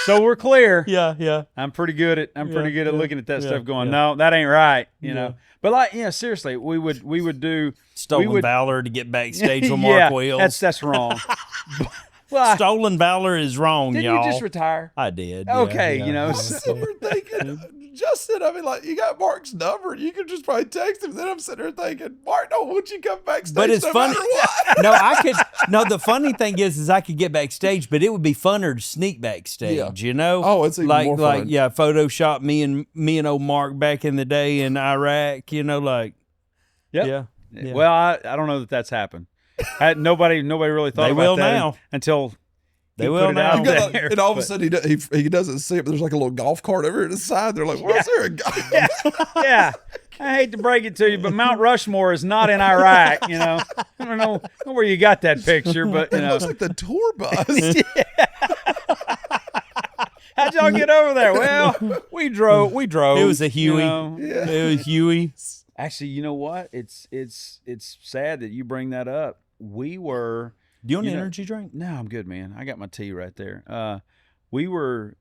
so we're clear. Yeah. I'm pretty good at looking at that stuff, going, no, that ain't right. You know. But seriously, we would do Stolen Valor to get backstage with Mark Wills. That's wrong. Stolen Valor is wrong, didn't y'all. you just retire? I did. Okay, So we're thinking, Justin, you got Mark's number. You could just probably text him. Then I'm sitting there thinking, Mark, don't want you to come backstage. But it's funny. No, I could. No, the funny thing is I could get backstage, but it would be funner to sneak backstage. You know? Oh, it's even more fun. Photoshop me and old Mark back in the day in Iraq. Yep. Yeah. Well, I don't know that that's happened. Nobody really thought They about will that now. until They he will put it now. out there. And all of a sudden he doesn't see it, but there's like a little golf cart over at his side. They're like, why is there a golf? Yeah. I hate to break it to you, but Mount Rushmore is not in Iraq. I don't know where you got that picture, but It looks like the tour bus. How'd y'all get over there? Well, we drove. It was a Huey. It was Huey. Actually, you know what? It's sad that you bring that up. We were. Do you want an energy drink? No, I'm good, man. I got my tea right there. We rode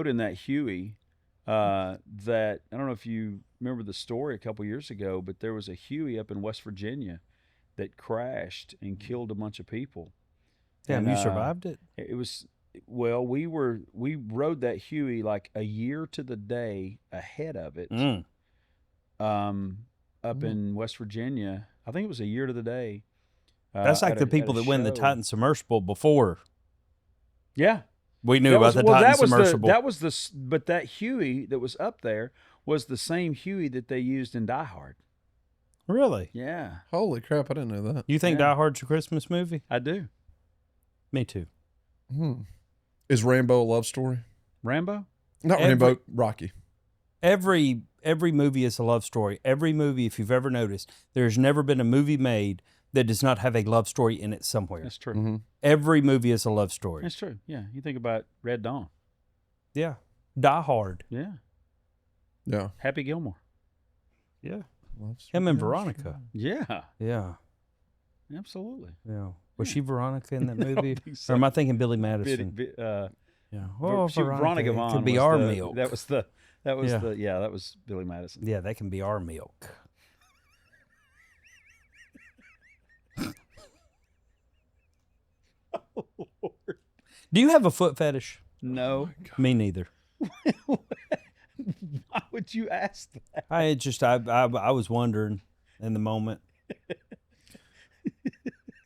in that Huey. That I don't know if you remember the story a couple years ago, but there was a Huey up in West Virginia that crashed and killed a bunch of people. Damn, you survived it? It was. Well, we rode that Huey like a year to the day ahead of it. Up in West Virginia. I think it was a year to the day. That's like the people that win the Titan submersible before. Yeah. We knew about the Titan submersible. But that Huey that was up there was the same Huey that they used in Die Hard. Really? Yeah. Holy crap, I didn't know that. You think Die Hard's a Christmas movie? I do. Me too. Is Rambo a love story? Rambo? Not Rambo, Rocky. Every movie is a love story. Every movie, if you've ever noticed, there's never been a movie made that does not have a love story in it somewhere. That's true. Mm-hmm. Every movie is a love story. That's true. Yeah. You think about Red Dawn. Yeah. Die Hard. Yeah. Yeah. Happy Gilmore. Yeah. Him and Veronica. Yeah. Yeah. Absolutely. Yeah. Was she Veronica in that movie? So. Or am I thinking Billy Madison? Yeah. Oh, Veronica Vaughn could be was our milk. That was that was Billy Madison. Yeah, that can be our milk. Do you have a foot fetish? No. Me neither. Why would you ask that? I was wondering in the moment.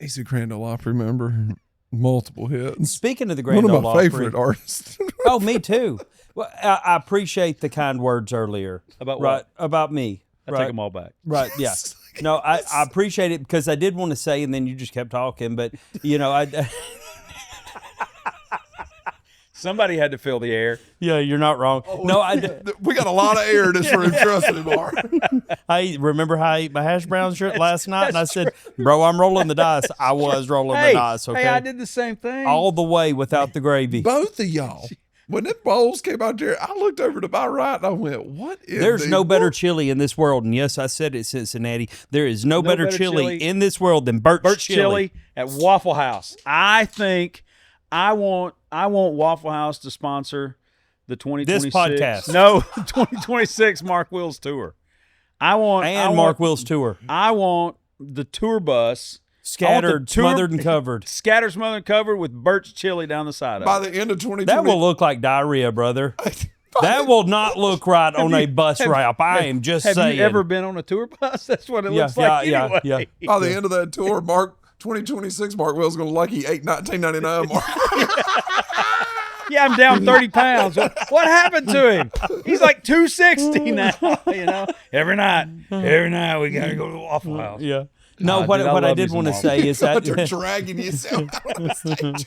He's a Grand Ole Opry member. Multiple hits. Speaking of the Grand Ole Opry. One of my favorite artists. Oh, me too. Well, I appreciate the kind words earlier. About right, what? About me. I take them all back. Right, yeah. No, I appreciate it because I did want to say, and then you just kept talking, but, I... Somebody had to fill the air. Yeah, you're not wrong. We got a lot of air in this room, trust me, Mark. I remember how I ate my hash brown shirt last night, and I said, bro, I'm rolling the dice. I was rolling the dice, okay? Hey, I did the same thing. All the way without the gravy. Both of y'all. When them bowls came out there, I looked over to my right and I went, what is There's no better chili in this world. And yes, I said it, Cincinnati. There is no better chili in this world than Burt's chili at Waffle House. I think I want Waffle House to sponsor the 2026 this podcast. No, 2026 Mark Wills tour. I want Mark Wills tour. I want the tour bus scattered, smothered, and covered. Scattered, smothered, and covered with Burt's chili down the side of it. By the end of 2020. That will look like diarrhea, brother. That will not look right on a bus route. I am just saying. Have you ever been on a tour bus? That's what it looks like anyway. Yeah. By the end of that tour, 2026 Mark Wills going to look like he ate 1999 Mark. Yeah, I'm down 30 pounds. What happened to him? He's like 260 now. You know, every night we gotta go to the Waffle House. Yeah. No, Dude, what I love did me want to some say is that They're dragging you so out of the stage.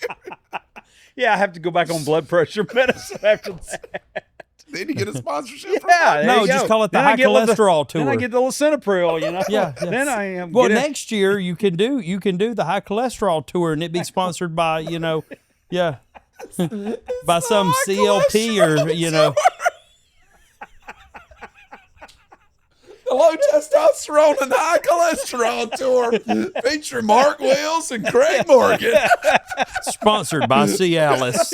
Yeah, I have to go back on blood pressure medicine after that. Then you get a sponsorship. Yeah, there no, you just go. call it the Then high I get the- cholesterol tour. Then I get the lisinopril, you know. Yeah, yeah. Then I am. Well, get it- next year you can do the high cholesterol tour, and it be sponsored by yeah, by some CLP or The low testosterone and high cholesterol tour featuring Mark Wills and Craig Morgan. sponsored by Cialis.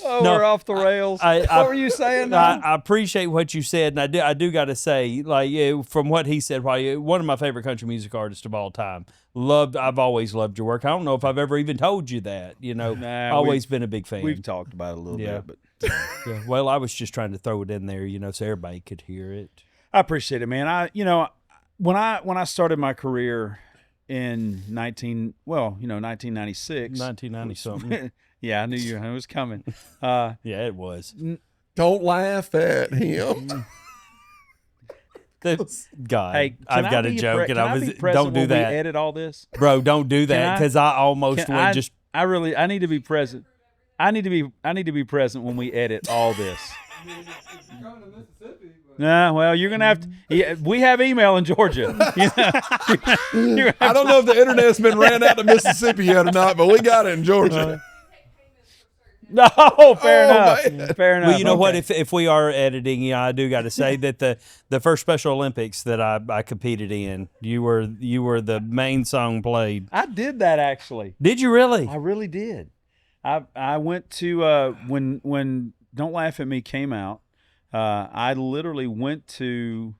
Oh, No, we're off the rails. What were you saying? I appreciate what you said, and I do got to say, from what he said, one of my favorite country music artists of all time. I've always loved your work. I don't know if I've ever even told you that. Always been a big fan. We've talked about it a little bit, but Yeah, well, I was just trying to throw it in there, so everybody could hear it. I appreciate it, man. When I started my career in 1996, 1990 something. yeah, I knew it was coming. Yeah, it was. Don't laugh at him. God, Hey, I've got a joke, and I was present don't do when that, we edit all this, bro. Don't do that I- because I almost went just. I need to be present. I need to be present when we edit all this. Nah, well, you're gonna have to. Yeah, we have email in Georgia. I don't know if the internet's been ran out to Mississippi yet or not, but we got it in Georgia. No, fair enough. man. Fair enough. Well, you know what? Okay. If we are editing, I do got to say that the first Special Olympics that I competed in, you were the main song played. I did that actually. Did you really? I really did. I went to when Don't Laugh at Me came out. I literally went to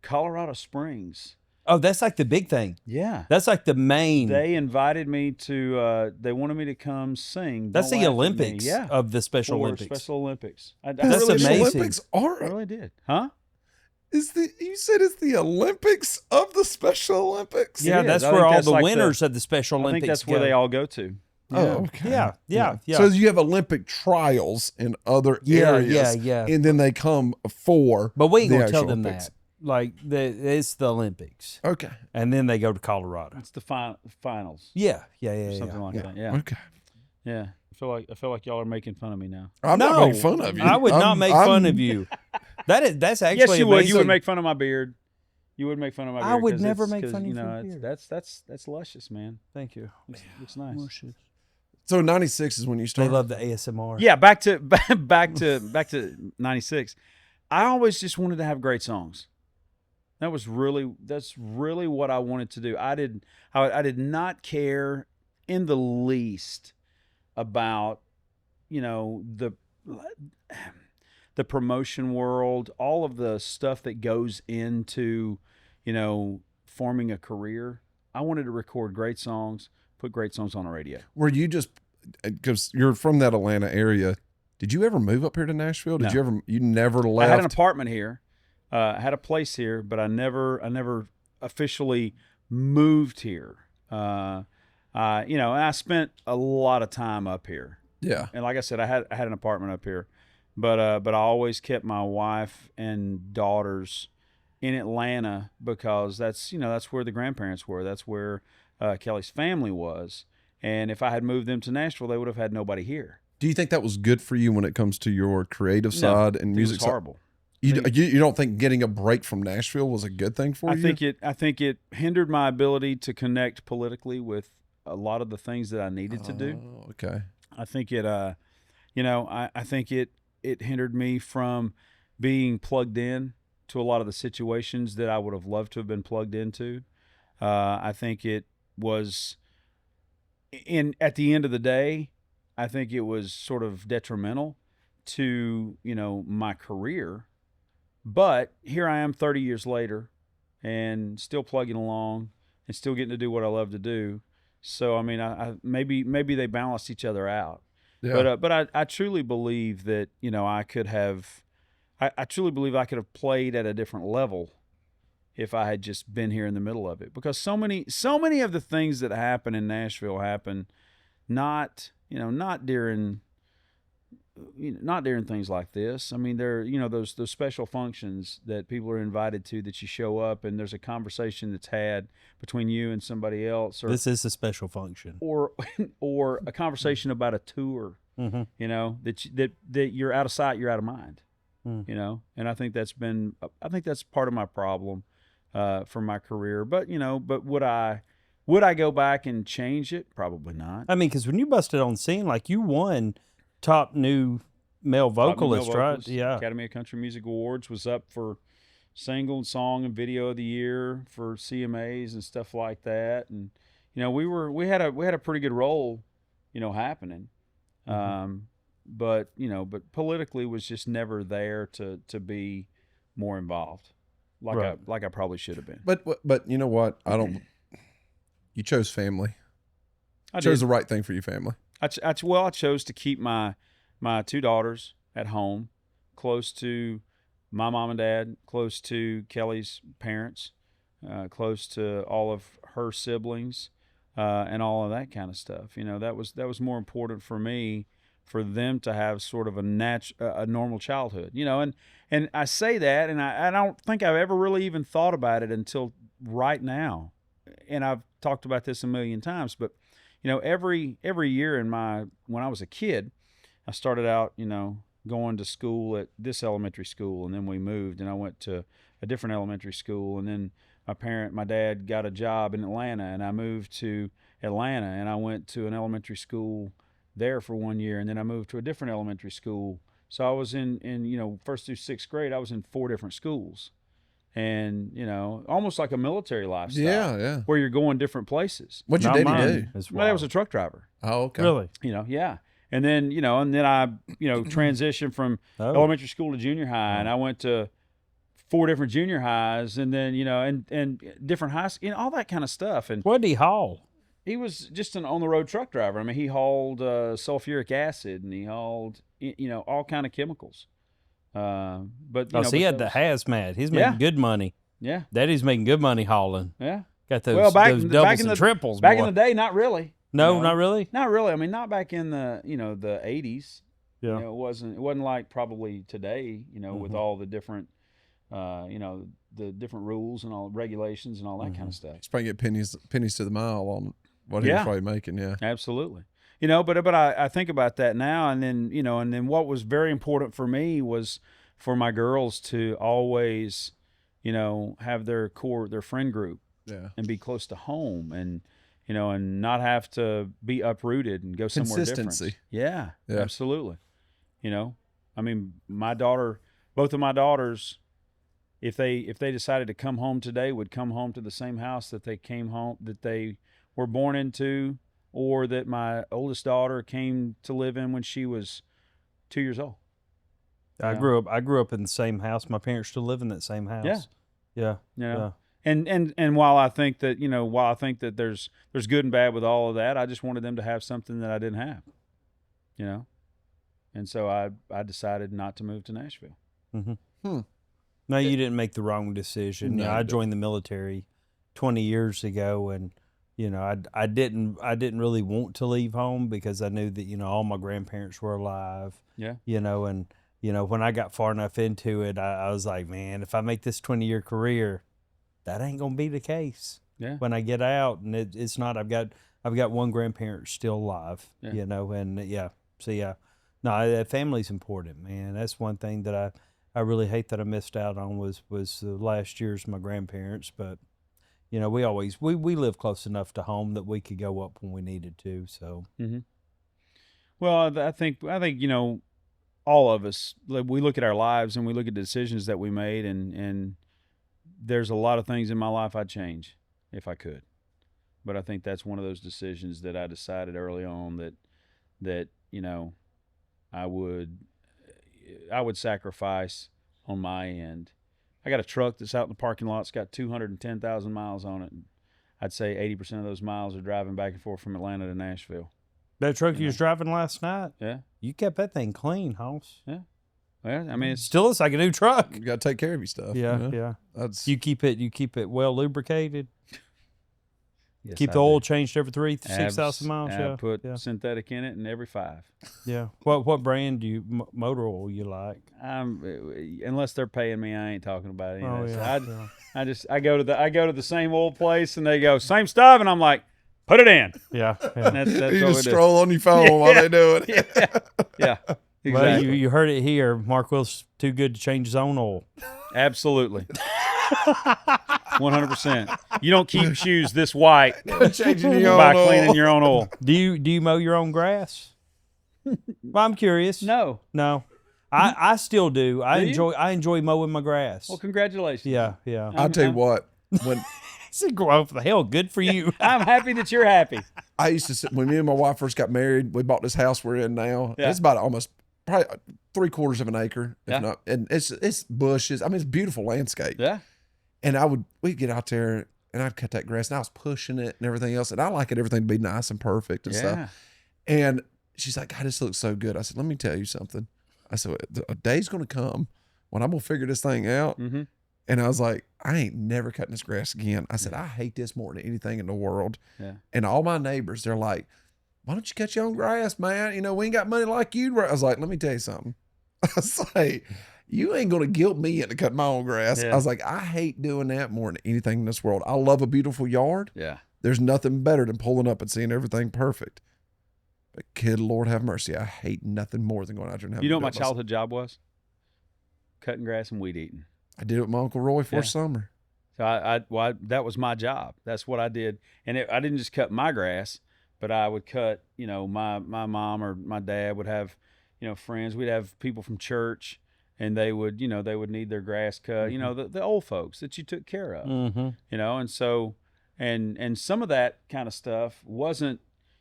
Colorado Springs. Oh, that's like the big thing. Yeah. That's like the main. They invited me to. They wanted me to come sing. That's Don't the Laugh at Me. Olympics Yeah. of the Special For Olympics. Special Olympics. I That's really amazing. Did. Olympics I are really did. Huh? you said it's the Olympics of the Special Olympics? Yeah, It is. that's I where think all that's the like winners of the Special I Olympics think that's where go. they all go to. Oh, okay. Yeah. So you have Olympic trials in other Yeah, areas, yeah. and then they come for. But we ain't the gonna tell actual them Olympics. that. Like it's the Olympics, Okay. and then they go to Colorado. It's the finals. Yeah. Something like that. Yeah. Okay. Yeah. I feel like y'all are making fun of me now. I'm No, not making fun of you. I would not I'm- make I'm- fun of you. That's actually Yes, you would. amazing. You would make fun of my beard. You would make fun of my beard. I would 'cause never it's- make 'cause, fun of you your know, beard. That's luscious, man. Thank you. It's nice. So 96 is when you They started. love the ASMR. Yeah, back to 96. I always just wanted to have great songs. That's really what I wanted to do. I did not care in the least about, the promotion world, all of the stuff that goes into, forming a career. I wanted to record great songs, put great songs on the radio. Were you just because you're from that Atlanta area? Did you ever move up here to Nashville? Did No. you never left? I had an apartment here. I had a place here, but I never officially moved here. And I spent a lot of time up here. Yeah. And like I said, I had an apartment up here, but I always kept my wife and daughters in Atlanta because that's where the grandparents were. That's where Kelly's family was. And if I had moved them to Nashville, they would have had nobody here. Do you think that was good for you when it comes to your creative side and music It was side? horrible. You don't think getting a break from Nashville was a good thing for you? I think it hindered my ability to connect politically with a lot of the things that I needed to do. Oh, okay. I think it I think it hindered me from being plugged in to a lot of the situations that I would have loved to have been plugged into. I think it was at the end of the day, I think it was sort of detrimental to, my career. But here I am 30 years later and still plugging along and still getting to do what I love to do. So, I mean, I maybe they balanced each other out. Yeah. But I truly believe that, I truly believe I could have played at a different level if I had just been here in the middle of it. Because so many of the things that happen in Nashville happen not during things like this. I mean, there, those special functions that people are invited to, that you show up and there's a conversation that's had between you and somebody else, or This is a special function. or a conversation about a tour, that you're out of sight, you're out of mind, and I think that's part of my problem for my career. But would I go back and change it? Probably not. I mean, because when you busted on scene, like you won top new male vocalist, right? Yeah. Academy of Country Music Awards, was up for single, song, and video of the year for CMAs and stuff like that. And we had a pretty good role, happening. But politically was just never there to be more involved, like I probably should have been. But you know what? You chose family. I chose did. the right thing for your family. I chose to keep my 2 daughters at home, close to my mom and dad, close to Kelly's parents, close to all of her siblings, and all of that kind of stuff. That was more important for me, for them to have sort of a normal childhood. And I say that, and I don't think I've ever really even thought about it until right now. And I've talked about this a million times, but every year when I was a kid, I started out, going to school at this elementary school, and then we moved and I went to a different elementary school, and then my dad got a job in Atlanta, and I moved to Atlanta, and I went to an elementary school there for 1 year, and then I moved to a different elementary school. So I was in 1st through 6th grade, I was in 4 different schools. And, almost like a military lifestyle. Yeah. Where you're going different places. What'd your daddy do? My dad was a truck driver. Oh, okay. Really? Yeah. And then, I, transitioned from elementary school to junior high, and I went to 4 different junior highs, and then, and different high schools, all that kind of stuff. And What did he haul? he was just an on-the-road truck driver. I mean, he hauled sulfuric acid, and he hauled, all kind of chemicals. But so he had the hazmat. He's making good money. Yeah. Daddy's making good money hauling. Yeah. Got those doubles and triples. Back in the day, not really. No, not really. Not really. I mean, not back in the the 80s. Yeah. It wasn't like probably today. With all the different the different rules and all regulations and all that kind of stuff. He's probably get pennies to the mile on what he was probably making. Yeah. Absolutely. But I think about that now, and then what was very important for me was for my girls to always, have their friend group, and be close to home, and and not have to be uprooted and go somewhere different. Consistency. Yeah, absolutely. I mean, both of my daughters, if they decided to come home today, would come home to the same house that they were born into, or that my oldest daughter came to live in when she was 2 years old. I grew up in the same house. My parents still live in that same house. Yeah. And while I think that there's good and bad with all of that, I just wanted them to have something that I didn't have. And so I decided not to move to Nashville. Mm-hmm. No, you didn't make the wrong decision. No, I joined the military 20 years ago, and I didn't really want to leave home, because I knew that all my grandparents were alive. Yeah. And when I got far enough into it, I was like, man, if I make this 20-year career, that ain't gonna be the case. Yeah. When I get out, and it's not. I've got one grandparent still alive. Yeah. And so no, family's important, man. That's one thing that I really hate that I missed out on was the last years my grandparents, but. We live close enough to home that we could go up when we needed to. So, Well, I think all of us, we look at our lives and we look at the decisions that we made, and there's a lot of things in my life I'd change if I could, but I think that's one of those decisions that I decided early on that I would sacrifice on my end. I got a truck that's out in the parking lot. It's got 210,000 miles on it. And I'd say 80% of those miles are driving back and forth from Atlanta to Nashville. that truck you was driving last night, Yeah. you kept that thing clean, Hoss. Yeah. Well, I mean, it's Still looks like a new truck. You got to take care of your stuff. Yeah, you know? yeah. That's You keep it well lubricated. Yes, Keep I the oil do. changed every 6,000 miles. I Yeah. put yeah. synthetic in it, and every 5. Yeah. What brand do you motor oil you like? Unless they're paying me, I ain't talking about it. Oh, yeah, yeah. I go to the same oil place, and they go same stuff, and I'm like, put it in. Yeah. And that's You what just we do. stroll on your phone while they do it. Yeah, exactly. Well, you heard it here. Mark Will's too good to change his own oil. Absolutely. 100%. You don't keep shoes this white Changing your by own cleaning oil. your own oil. Do you mow your own grass? Well, I'm curious. No. I still do. I Do you? enjoy mowing my grass. Well, congratulations. Yeah. I'll tell you what. When Well, for the hell, good for you. I'm happy that you're happy. I used to sit, when me and my wife first got married, we bought this house we're in now. Yeah. It's about almost probably 3/4 of an acre, if Yeah. not. And it's bushes. I mean, it's a beautiful landscape. Yeah. And we'd get out there and I'd cut that grass and I was pushing it and everything else. And I like everything to be nice and perfect and Yeah. stuff. And she's like, God, this looks so good. I said, let me tell you something. I said, a day's going to come when I'm going to figure this thing out. Mm-hmm. And I was like, I ain't never cutting this grass again. I said, I hate this more than anything in the world. Yeah. And all my neighbors, they're like, why don't you cut your own grass, man? You know, we ain't got money like you. I was like, let me tell you something. I was like, you ain't going to guilt me into cutting my own grass. Yeah. I was like, I hate doing that more than anything in this world. I love a beautiful yard. Yeah. There's nothing better than pulling up and seeing everything perfect. But kid, Lord have mercy, I hate nothing more than going out there and having You know to what do my it myself. childhood job was? Cutting grass and weed eating. I did it with my Uncle Roy for Yeah. summer. So that was my job. That's what I did. And I didn't just cut my grass, but I would cut, my mom or my dad would have, friends. We'd have people from church, and they would need their grass cut. Mm-hmm. The old folks that you took care of. Mm-hmm. And so, and some of that kind of stuff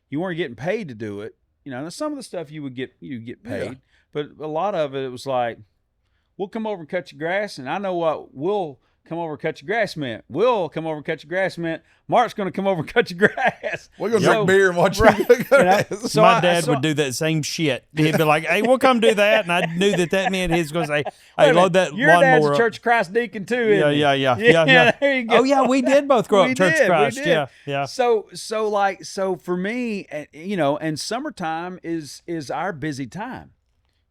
you weren't getting paid to do it. And some of the stuff you get paid, but a lot of it was like, we'll come over and cut your grass, and I know what we'll come over and cut your grass meant. We'll come over and cut your grass meant Mark's going to come over and cut your grass. We're going to So- drink beer and watch Right. you cut grass. So My I- dad so- would do that same shit. He'd be like, "Hey, we'll come do that," and I knew that meant he was going to say, "Hey, load that Your dad's lawnmower a up." Church of Christ deacon too, Yeah, isn't he? yeah. There you go. Oh yeah, we did both grow up We Church did, of Christ. we did. Yeah. So for me, and summertime is our busy time.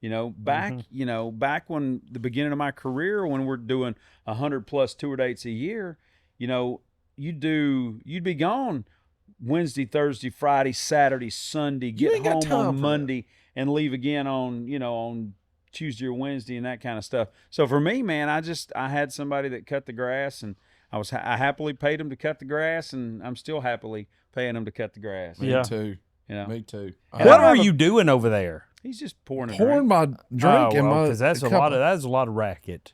Back when the beginning of my career, when we're doing 100+ tour dates a year, you'd be gone Wednesday, Thursday, Friday, Saturday, Sunday, You get ain't got home time on for Monday, and leave again on Tuesday or Wednesday and that kind of stuff. So for me, man, I had somebody that cut the grass, and I happily paid them to cut the grass, and I'm still happily paying them to cut the grass. Yeah. Me too. You know, Me too. What are you doing over there? he's just pouring a Pouring drink. my drink in my because that's cup. that's a lot of racket.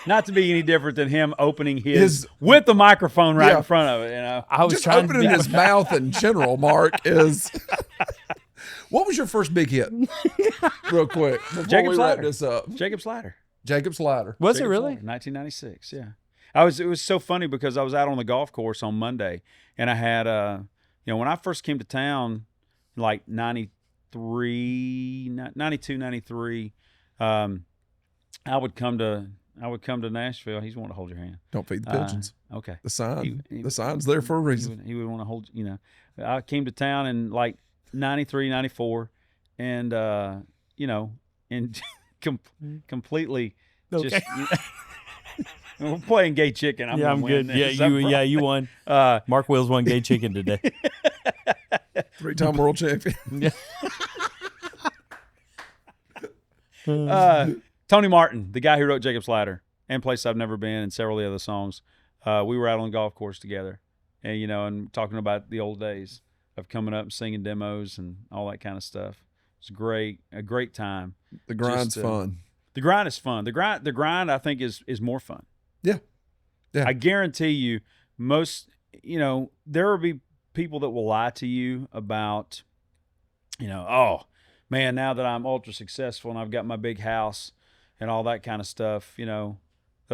Not to be any different than him opening his His- with the microphone right Yeah. in front of it. I was Just trying opening to his mouth in general, Mark, is. What was your first big hit? Real quick. Before Jacob's we wrap Ladder. this up. Jacob's Ladder. Jacob's Ladder. Was it Jacob's really? Ladder, 1996, yeah. It was so funny because I was out on the golf course on Monday, and I had when I first came to town, like 92, 93, I would come to Nashville. He's wanting to hold your hand. Don't feed the pigeons. Okay. The sign. He- The sign's there for a reason. He would want to hold, I came to town in like 93, 94, and and completely just we're playing gay chicken. I'm Yeah, gonna I'm win good. this. You won. Mark Wills won gay chicken today. 3-time world champion. Tony Martin, the guy who wrote Jacob's Ladder and Place I've Never Been and several of the other songs, we were out on the golf course together, and and talking about the old days of coming up and singing demos and all that kind of stuff. It's a great time. The grind's Just, fun. The grind is fun. The grind I think is more fun. Yeah. Yeah. I guarantee you, there will be people that will lie to you about, oh man, now that I'm ultra successful and I've got my big house and all that kind of stuff, they'll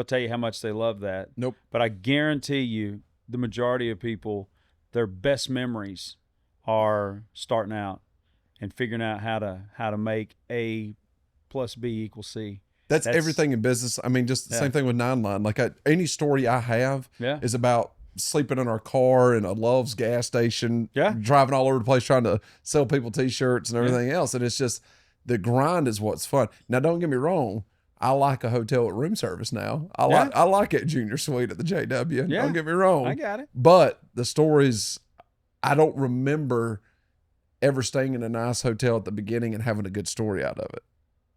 tell you how much they love that. Nope. But I guarantee you, the majority of people, their best memories are starting out and figuring out how to make A plus B equals C. That's everything in business. I mean, just the same thing with 9 Line. Like any story I have Yeah. is about sleeping in our car in a Love's gas station, Yeah. driving all over the place trying to sell people T-shirts and everything else. And it's just the grind is what's fun. Now, don't get me wrong. I like a hotel at room service now. I like it Junior Suite at the JW. Yeah. Don't get me wrong. I got it. But the stories, I don't remember ever staying in a nice hotel at the beginning and having a good story out of it.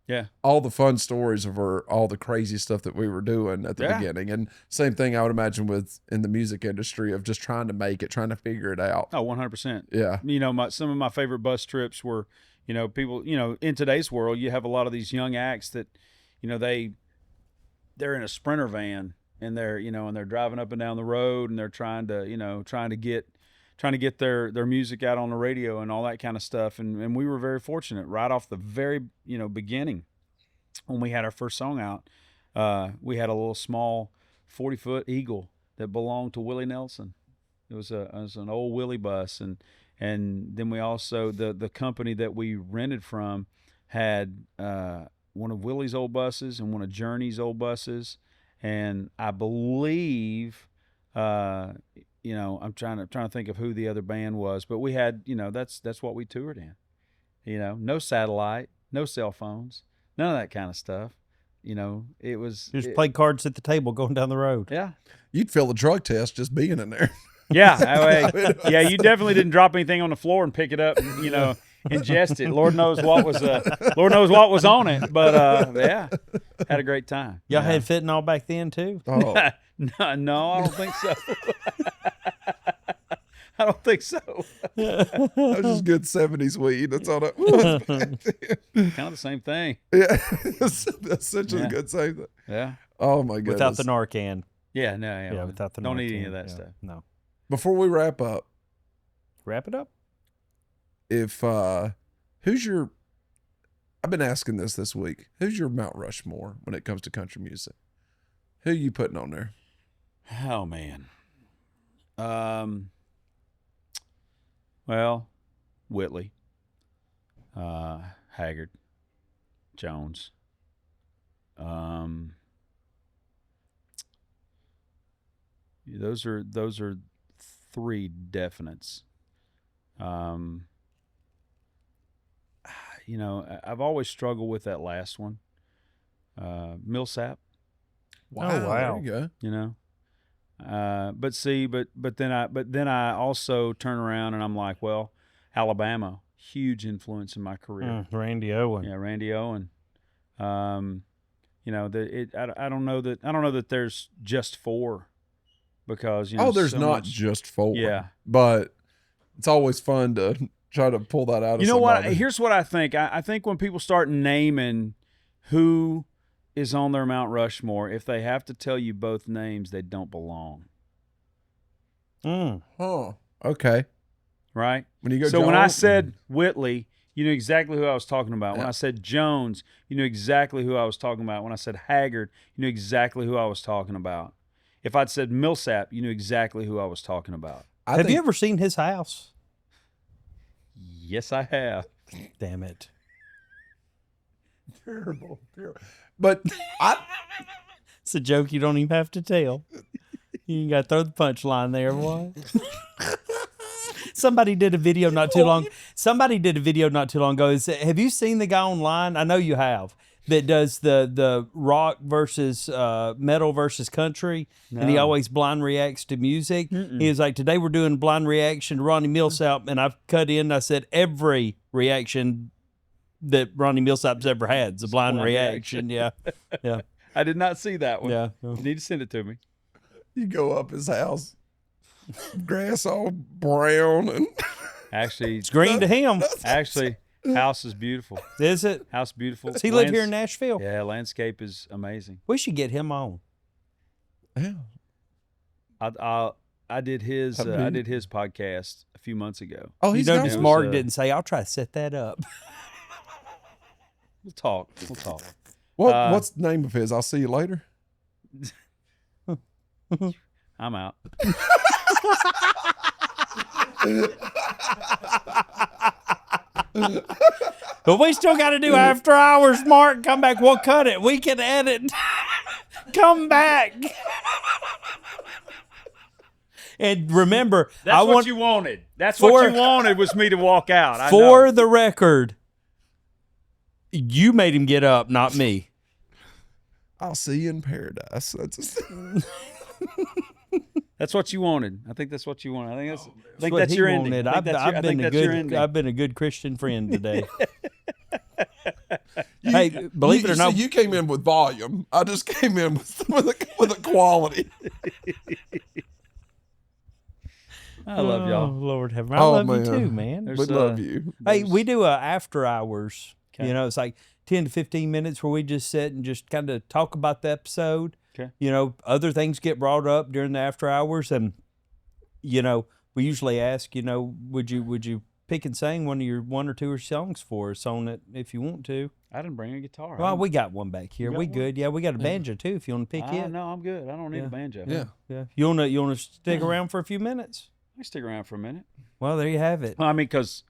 Yeah. All the fun stories were all the crazy stuff that we were doing at the beginning. And same thing I would imagine with in the music industry of just trying to make it, trying to figure it out. Oh, 100%. Yeah. You know, some of my favorite bus trips were, you know, people, you know, in today's world, you have a lot of these young acts that, you know, they're in a Sprinter van and they're, you know, and they're driving up and down the road and they're trying to get their music out on the radio and all that kind of stuff. And we were very fortunate right off the very, you know, beginning when we had our first song out. We had a little small 40-foot Eagle that belonged to Willie Nelson. It was an old Willie bus. And then we also, the company that we rented from had, one of Willie's old buses and one of Journey's old buses. And I believe, you know, I'm trying to think of who the other band was, but we had, you know, that's what we toured in. You know, no satellite, no cell phones, none of that kind of stuff. You know, it was Just play cards at the table going down the road. Yeah. You'd fail the drug test just being in there. Yeah. Yeah. You definitely didn't drop anything on the floor and pick it up and, you know, ingest it. Lord knows what was on it, but yeah, had a great time. Y'all had fentanyl back then too? Oh, No, I don't think so. I don't think so. that was just good 70s weed. That's all that was back then. Kind of the same thing. Yeah, that's essentially a good same thing. Yeah. Oh my goodness. Without the Narcan. Yeah. No. Yeah, without the Narcan. Don't eat any of that Yeah, stuff. No. Before we wrap up, Wrap it up. if who's your? I've been asking this week. Who's your Mount Rushmore when it comes to country music? Who are you putting on there? Oh man. Well, Whitley, Haggard, Jones. Those are three definites. You know, I've always struggled with that last one. Millsap. Wow, wow. There you go. You know, but then I also turn around and I'm like, well, Alabama, huge influence in my career. Randy Owen. Yeah, Randy Owen. You know, I don't know that there's just four, because you know. Oh, there's so not much, just four. Yeah, but it's always fun to try to pull that out. You know somebody. what? Here's what I think. I think when people start naming who is on their Mount Rushmore, if they have to tell you both names, they don't belong. Huh. Okay. Right? When you go, so when I Jones- said Whitley, you knew exactly who I was talking about. When Yeah. I said Jones, you knew exactly who I was talking about. When I said Haggard, you knew exactly who I was talking about. If I'd said Millsap, you knew exactly who I was talking about. Have you ever seen his house? Yes, I have. Damn it. terrible. But It's a joke you don't even have to tell. You got to throw the punchline there, boy. Somebody did a video not too long. Somebody did a video not too long ago. Have you seen the guy online? I know you have. That does the rock versus metal versus country, and he always blind reacts to music. He was like, today we're doing blind reaction to Ronnie Millsap, and I've cut in. I said every reaction that Ronnie Millsap's ever had is a blind reaction. Yeah, yeah. I did not see that one. Yeah. You need to send it to me. you go up his house, grass all brown, and Actually, It's green to him. actually, house is beautiful. Is it? House beautiful. Does he live here in Nashville? Yeah, landscape is amazing. We should get him on. yeah. I did his I mean- I did his podcast a few months ago. Oh, You he's know, got just was, Mark uh, didn't say, I'll try to set that up. We'll talk. We'll talk. What's the name of his? I'll see you later. I'm out. But we still got to do after hours, Mark. Come back. We'll cut it. We can edit. Come back. And remember, That's what you wanted. That's what you wanted was me to walk out. I For know. the record, you made him get up, not me. I'll see you in paradise. That's what you wanted. I think that's what you wanted. I think What that's he your ending. wanted. I think that's your ending. I've been a good Christian friend today. Hey, believe it or not, you came in with volume. I just came in with a quality. I love y'all. Oh, Lord have mercy. I love you too, man. We love you. Hey, we do a after hours. Okay. You know, it's like 10 to 15 minutes where we just sit and just kind of talk about the episode. Okay. You know, other things get brought up during the after hours, and you know, we usually ask, you know, would you pick and sing one or two songs for us on it if you want to? I didn't bring a guitar. Well, we got one back here. We good. Yeah, we got a banjo too. If you want to pick it. No, I'm good. I don't need a banjo. Yeah. Yeah. You wanna stick around for a few minutes? I can stick around for a minute. Well, there you have it. Well, I mean, because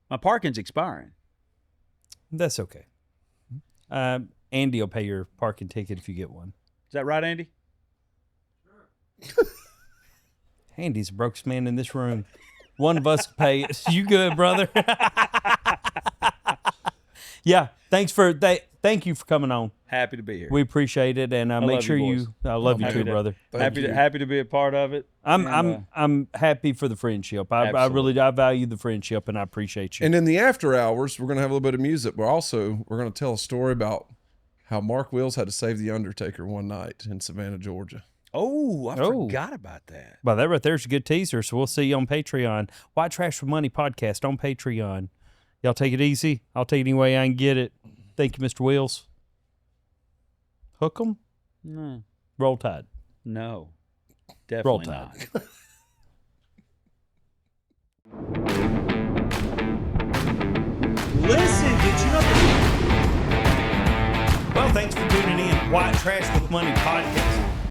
my parking's expiring. That's okay. Andy will pay your parking ticket if you get one. Is that right, Andy? Andy's the brokest man in this room. One of us can pay it. You good, brother? Yeah. Thank you for coming on. Happy to be here. We appreciate it, and make love sure you, boys. I love you too, brother. Happy to be a part of it. I'm happy for the friendship. I value the friendship, and I appreciate you. And in the after hours, we're going to have a little bit of music, but also we're going to tell a story about how Mark Wills had to save the Undertaker one night in Savannah, Georgia. Oh, I forgot about that. Well, that right there's a good teaser. So we'll see you on Patreon. White Trash for Money podcast on Patreon. Y'all take it easy. I'll take it any way I can get it. Thank you, Mr. Wills. Hook 'em? No. Roll Tide. No. Definitely Roll not. Tide. Listen, did you know? Well, thanks for tuning in. White Trash with Money podcast.